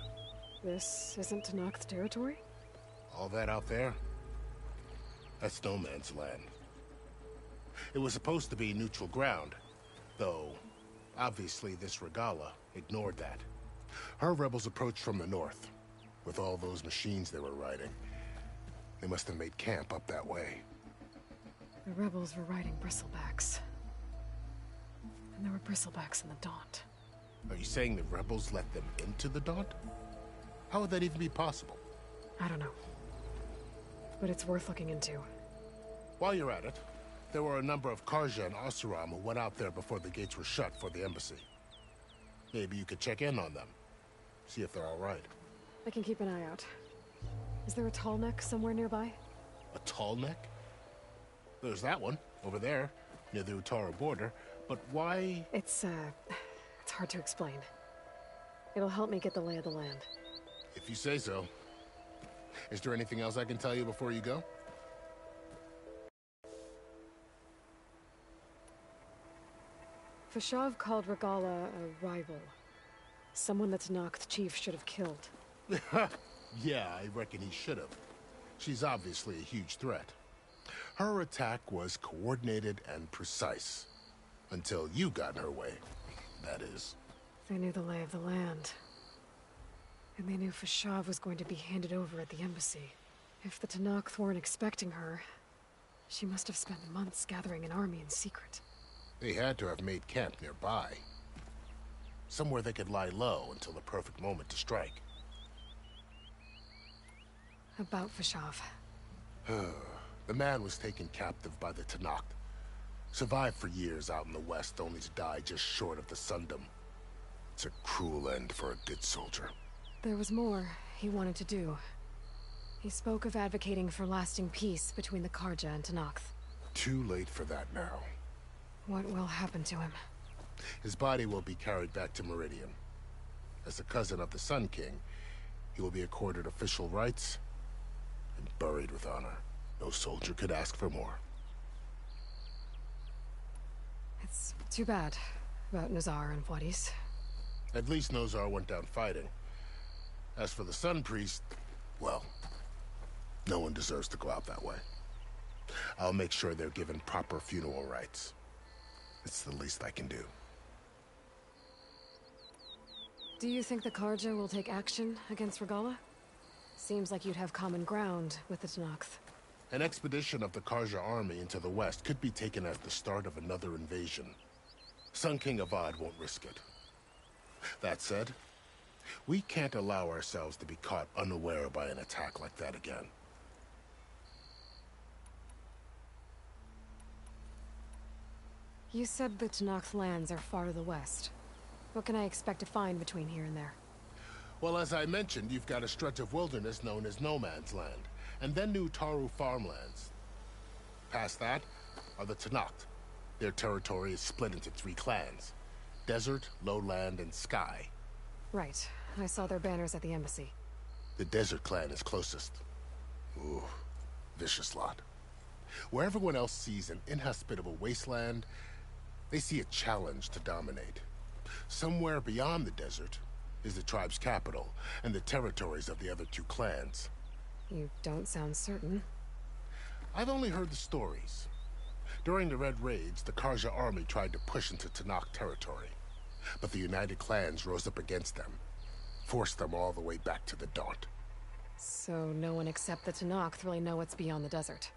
This isn't Tenakth territory? All that out there? That's no man's land. It was supposed to be neutral ground, though obviously this Regala ignored that. Her rebels approached from the north, with all those machines they were riding. They must have made camp up that way. The rebels were riding bristlebacks. And there were bristlebacks in the Daunt. Are you saying the rebels let them into the Daunt? How would that even be possible? I don't know. But it's worth looking into. While you're at it, there were a number of Karja and Oseram who went out there before the gates were shut for the embassy. Maybe you could check in on them. See if they're all right. I can keep an eye out. Is there a tall neck somewhere nearby? A tall neck? There's that one, over there, near the Utaru border. But why? It's hard to explain. It'll help me get the lay of the land. If you say so. Is there anything else I can tell you before you go? Fashav called Regala a rival. Someone that Tanakh chief should have killed. Yeah, I reckon he should have. She's obviously a huge threat. Her attack was coordinated and precise. Until you got in her way, that is. They knew the lay of the land. And they knew Fashav was going to be handed over at the embassy. If the Tanakh weren't expecting her, she must have spent months gathering an army in secret. They had to have made camp nearby. Somewhere they could lie low until the perfect moment to strike. About Fashav. The man was taken captive by the Tanakh. Survived for years out in the west, only to die just short of the Sundom. It's a cruel end for a good soldier. There was more he wanted to do. He spoke of advocating for lasting peace between the Karja and Tanakh. Too late for that now. What will happen to him? His body will be carried back to Meridian. As a cousin of the Sun King, he will be accorded official rights and buried with honor. No soldier could ask for more. It's too bad about Nazar and Wadis. At least Nozar went down fighting. As for the Sun Priest, well, no one deserves to go out that way. I'll make sure they're given proper funeral rites. It's the least I can do. Do you think the Karja will take action against Regala? Seems like you'd have common ground with the Tanakh. An expedition of the Karja army into the west could be taken as the start of another invasion. Sun King Avad won't risk it. That said, we can't allow ourselves to be caught unaware by an attack like that again. You said the Tanakh lands are far to the west. What can I expect to find between here and there? Well, as I mentioned, you've got a stretch of wilderness known as No Man's Land, and then New Taru farmlands. Past that are the Tanakh. Their territory is split into 3 clans: Desert, Lowland, and Sky. Right. I saw their banners at the embassy. The Desert clan is closest. Ooh, vicious lot. Where everyone else sees an inhospitable wasteland, they see a challenge to dominate. Somewhere beyond the desert is the tribe's capital and the territories of the other 2 clans. You don't sound certain. I've only heard the stories. During the Red Raids, the Karja army tried to push into Tanakh territory, but the United Clans rose up against them, forced them all the way back to the Daunt. So no one except the Tanakh really know what's beyond the desert.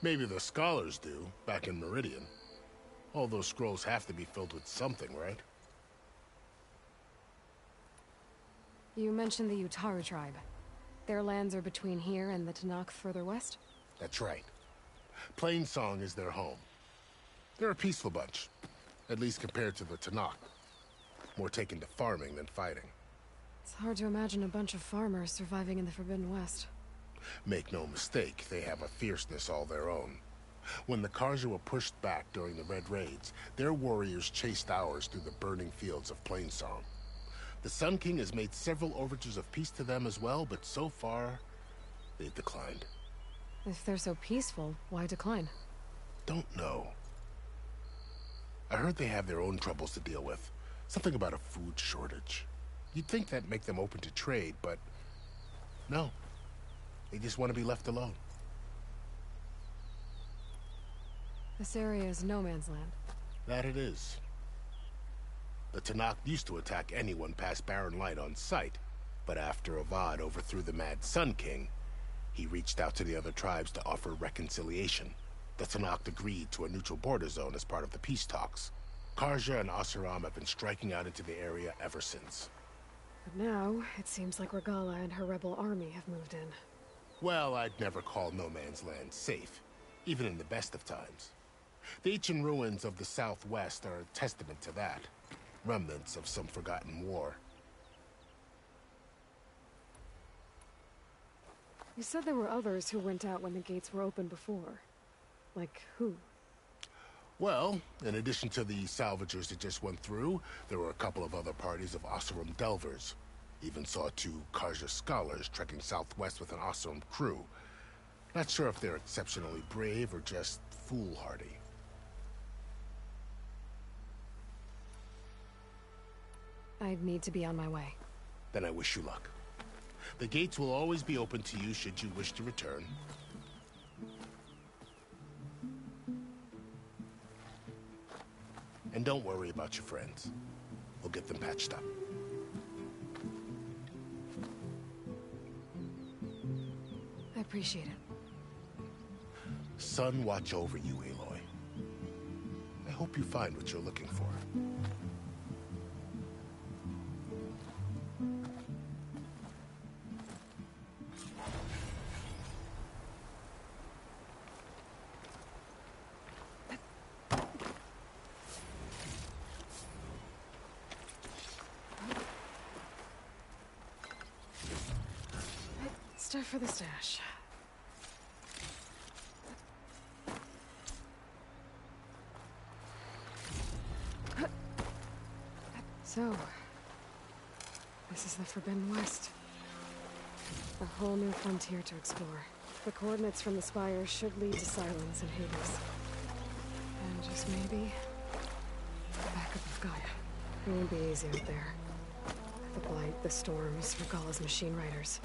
Maybe the scholars do, back in Meridian. All those scrolls have to be filled with something, right? You mentioned the Utaru tribe. Their lands are between here and the Tanakh further west? That's right. Plainsong is their home. They're a peaceful bunch, at least compared to the Tanakh. More taken to farming than fighting. It's hard to imagine a bunch of farmers surviving in the Forbidden West. Make no mistake, they have a fierceness all their own. When the Karja were pushed back during the Red Raids, their warriors chased ours through the burning fields of Plainsong. The Sun King has made several overtures of peace to them as well, but so far, they've declined. If they're so peaceful, why decline? Don't know. I heard they have their own troubles to deal with. Something about a food shortage. You'd think that'd make them open to trade, but no. They just want to be left alone. This area is no man's land. That it is. The Tanakh used to attack anyone past Barren Light on sight, but after Avad overthrew the Mad Sun King, he reached out to the other tribes to offer reconciliation. The Tanakh agreed to a neutral border zone as part of the peace talks. Karja and Asuram have been striking out into the area ever since. But now, it seems like Regala and her rebel army have moved in. Well, I'd never call No Man's Land safe, even in the best of times. The ancient ruins of the Southwest are a testament to that. Remnants of some forgotten war. You said there were others who went out when the gates were open before. Like who? Well, in addition to the salvagers that just went through, there were a couple of other parties of Oseram delvers. Even saw 2 Karja scholars trekking southwest with an Oseram crew. Not sure if they're exceptionally brave or just foolhardy. I need to be on my way. Then I wish you luck. The gates will always be open to you should you wish to return. And don't worry about your friends. We'll get them patched up. I appreciate it. Sun watch over you, Aloy. I hope you find what you're looking for. Stuff for the stash. So, this is the Forbidden West. A whole new frontier to explore. The coordinates from the spires should lead to Silence and Hades. And just maybe, the backup of Gaia. It won't be easy out there. The Blight, the Storms, Regalla's machine riders.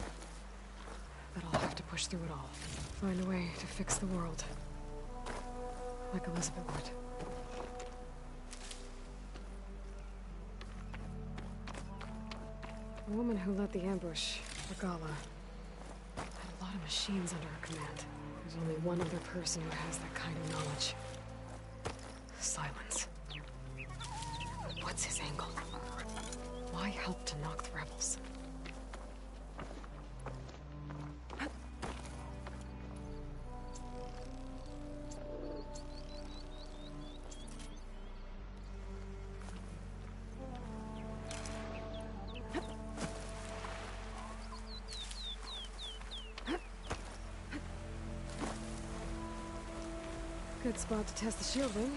But I'll have to push through it all. Find a way to fix the world. Like Elizabeth would. The woman who led the ambush, Regalla, had a lot of machines under her command. There's only one other person who has that kind of knowledge. Silence. What's his angle? Why help to knock the rebels? Good spot to test the shield ring.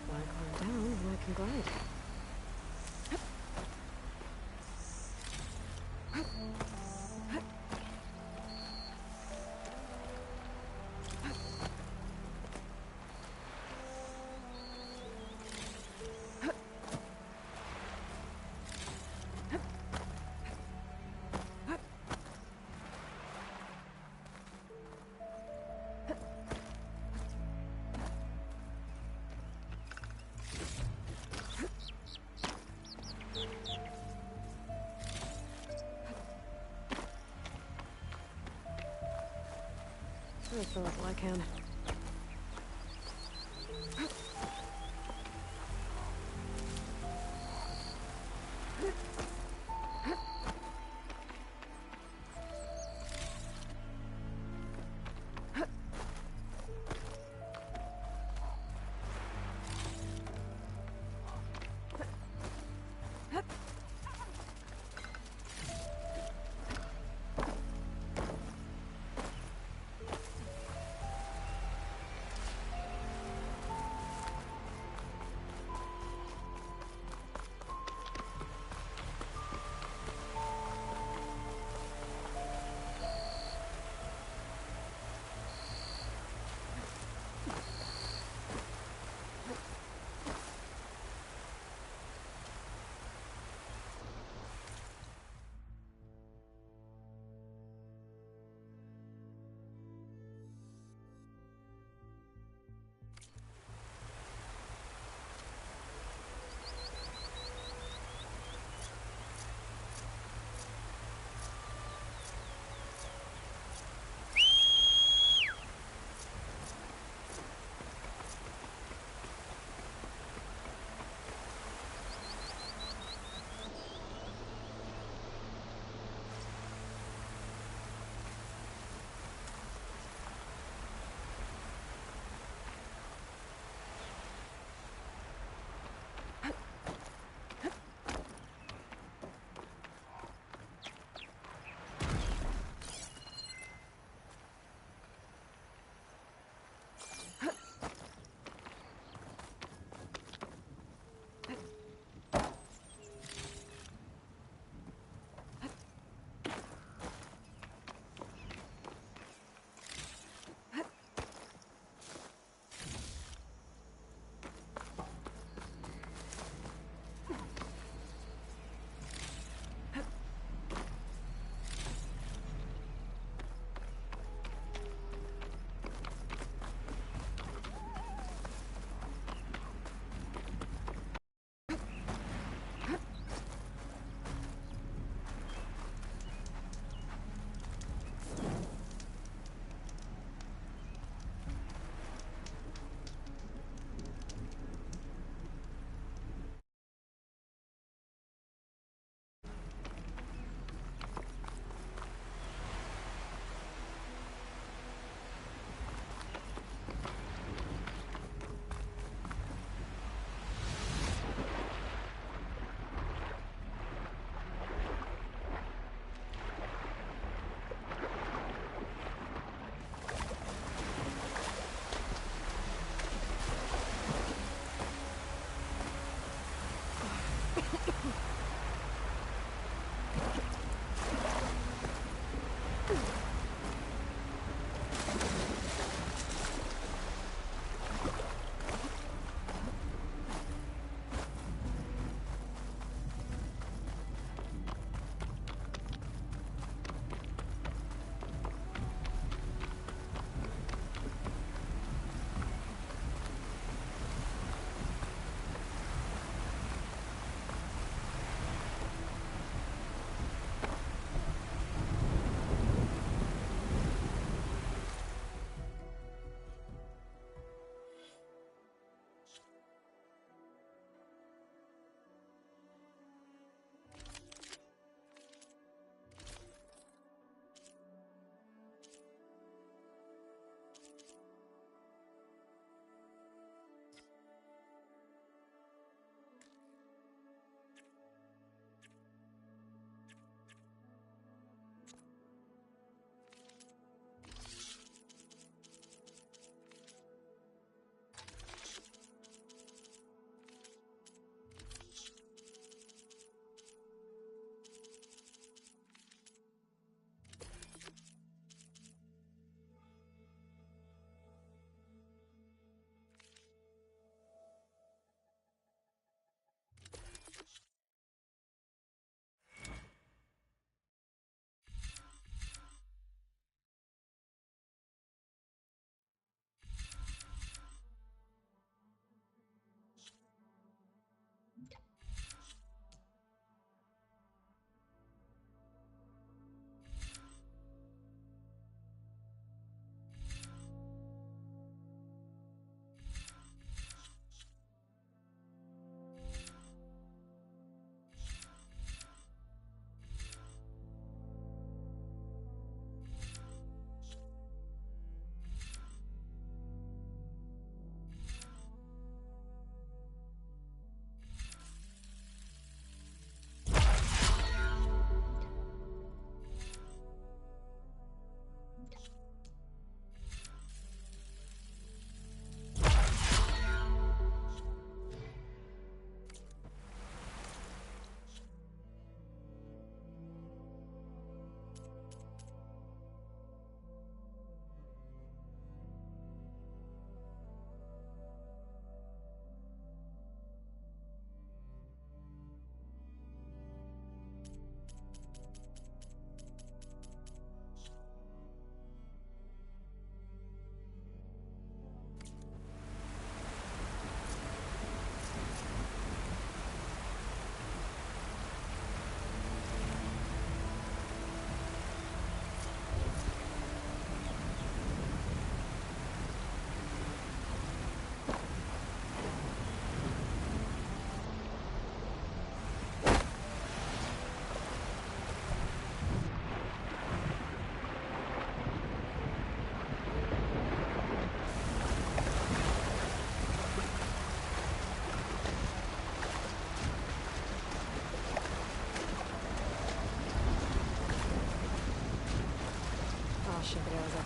Why climb down when I can glide? I'll fill up all I can.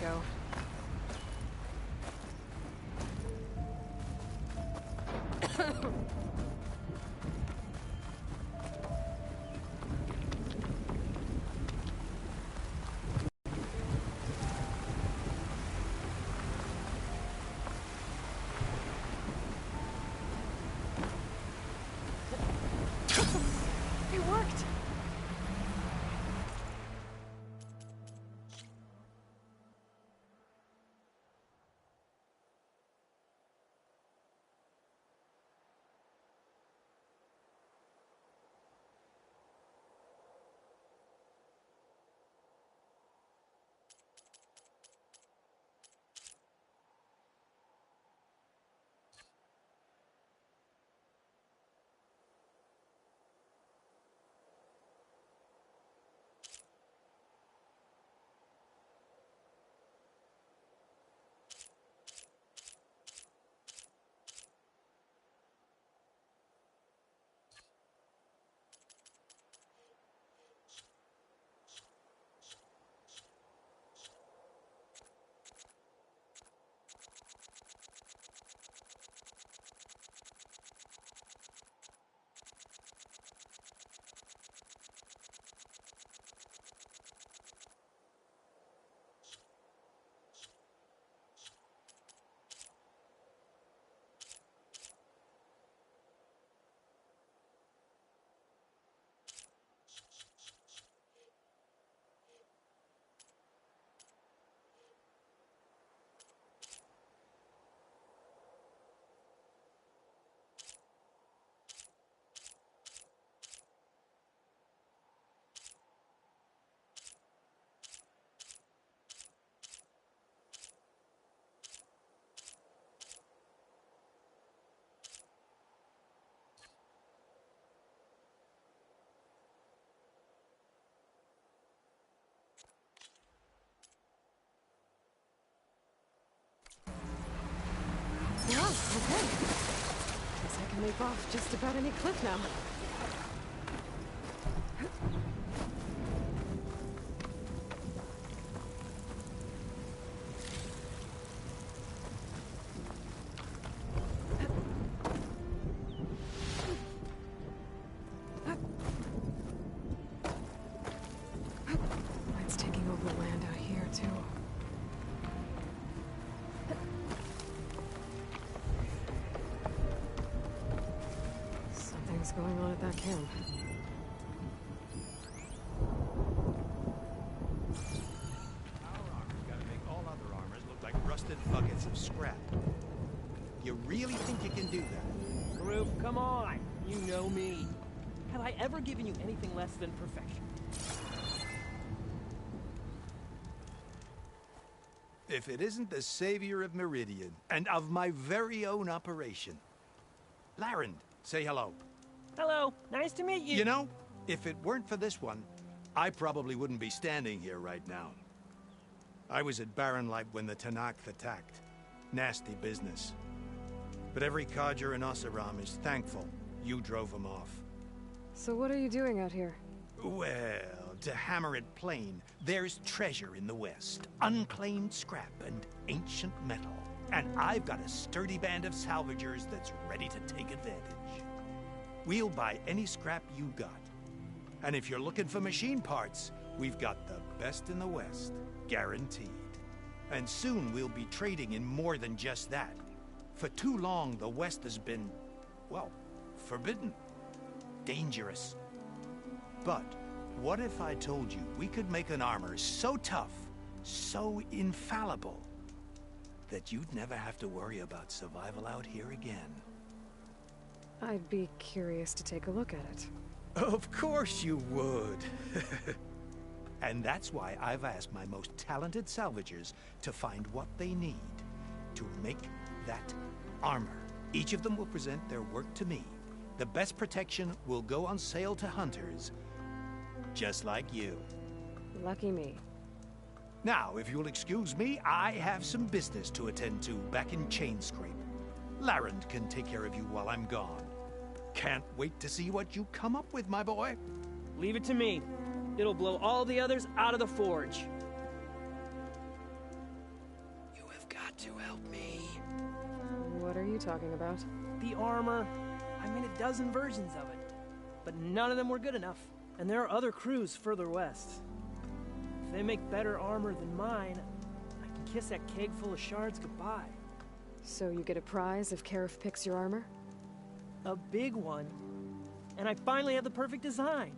go. It worked! Well, okay. Guess I can leap off just about any cliff now. It's taking over land out here, too. Something's going on at that camp. Gotta make all other armors look like rusted buckets of scrap. You really think you can do that? Karoof, come on! You know me. Have I ever given you anything less than perfection? If it isn't the savior of Meridian, and of my very own operation. Larend, say hello. Hello, nice to meet you. You know, if it weren't for this one, I probably wouldn't be standing here right now. I was at Barren Light when the Tenakth attacked. Nasty business. But every codger in Oseram is thankful you drove them off. So what are you doing out here? Well, to hammer it plain, there's treasure in the West. Unclaimed scrap and ancient metal. And I've got a sturdy band of salvagers that's ready to take advantage. We'll buy any scrap you got. And if you're looking for machine parts, we've got the best in the West, guaranteed. And soon we'll be trading in more than just that. For too long, the West has been, well, forbidden. Dangerous. But what if I told you we could make an armor so tough, so infallible, that you'd never have to worry about survival out here again? I'd be curious to take a look at it. Of course you would. And that's why I've asked my most talented salvagers to find what they need to make that armor. Each of them will present their work to me. The best protection will go on sale to hunters, just like you. Lucky me. Now, if you'll excuse me, I have some business to attend to back in Chainscrape. Larend can take care of you while I'm gone. Can't wait to see what you come up with, my boy. Leave it to me. It'll blow all the others out of the forge. to help me. What are you talking about? The armor. I made a dozen versions of it, but none of them were good enough. And there are other crews further west. If they make better armor than mine, I can kiss that keg full of shards goodbye. So you get a prize if Karif picks your armor? A big one. And I finally have the perfect design.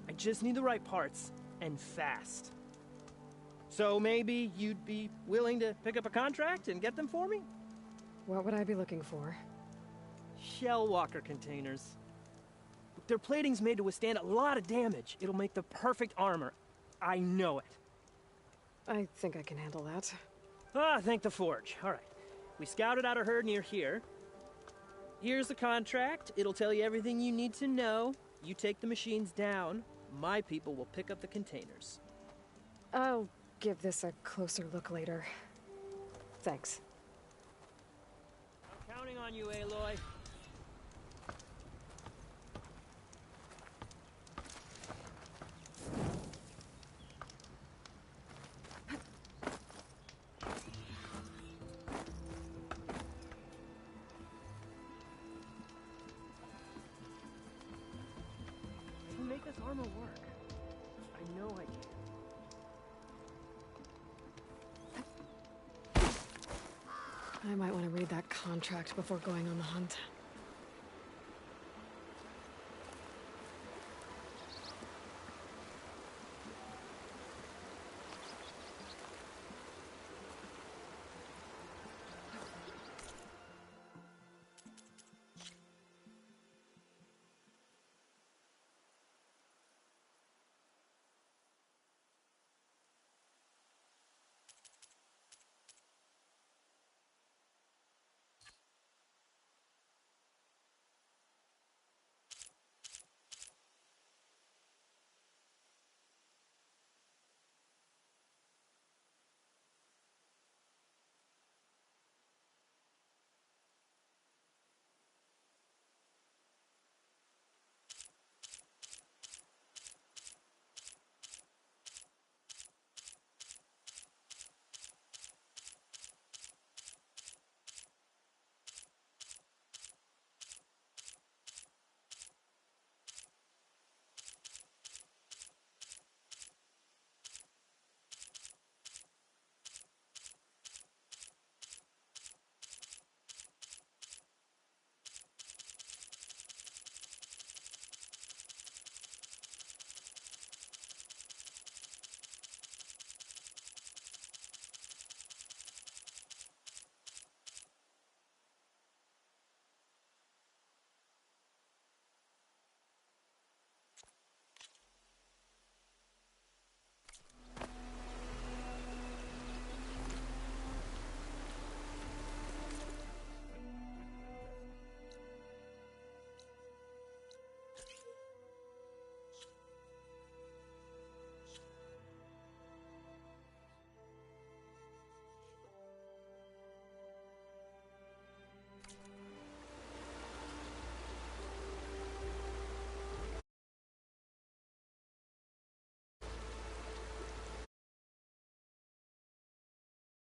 I just need the right parts, and fast. So maybe you'd be willing to pick up a contract and get them for me? What would I be looking for? Shell walker containers. Their plating's made to withstand a lot of damage. It'll make the perfect armor. I know it. I think I can handle that. Ah, thank the Forge. All right. We scouted out a herd near here. Here's the contract. It'll tell you everything you need to know. You take the machines down. My people will pick up the containers. I'll give this a closer look later. Thanks. I'm counting on you, Aloy. Make this armor work. I know I can. I might want to read that contract before going on the hunt.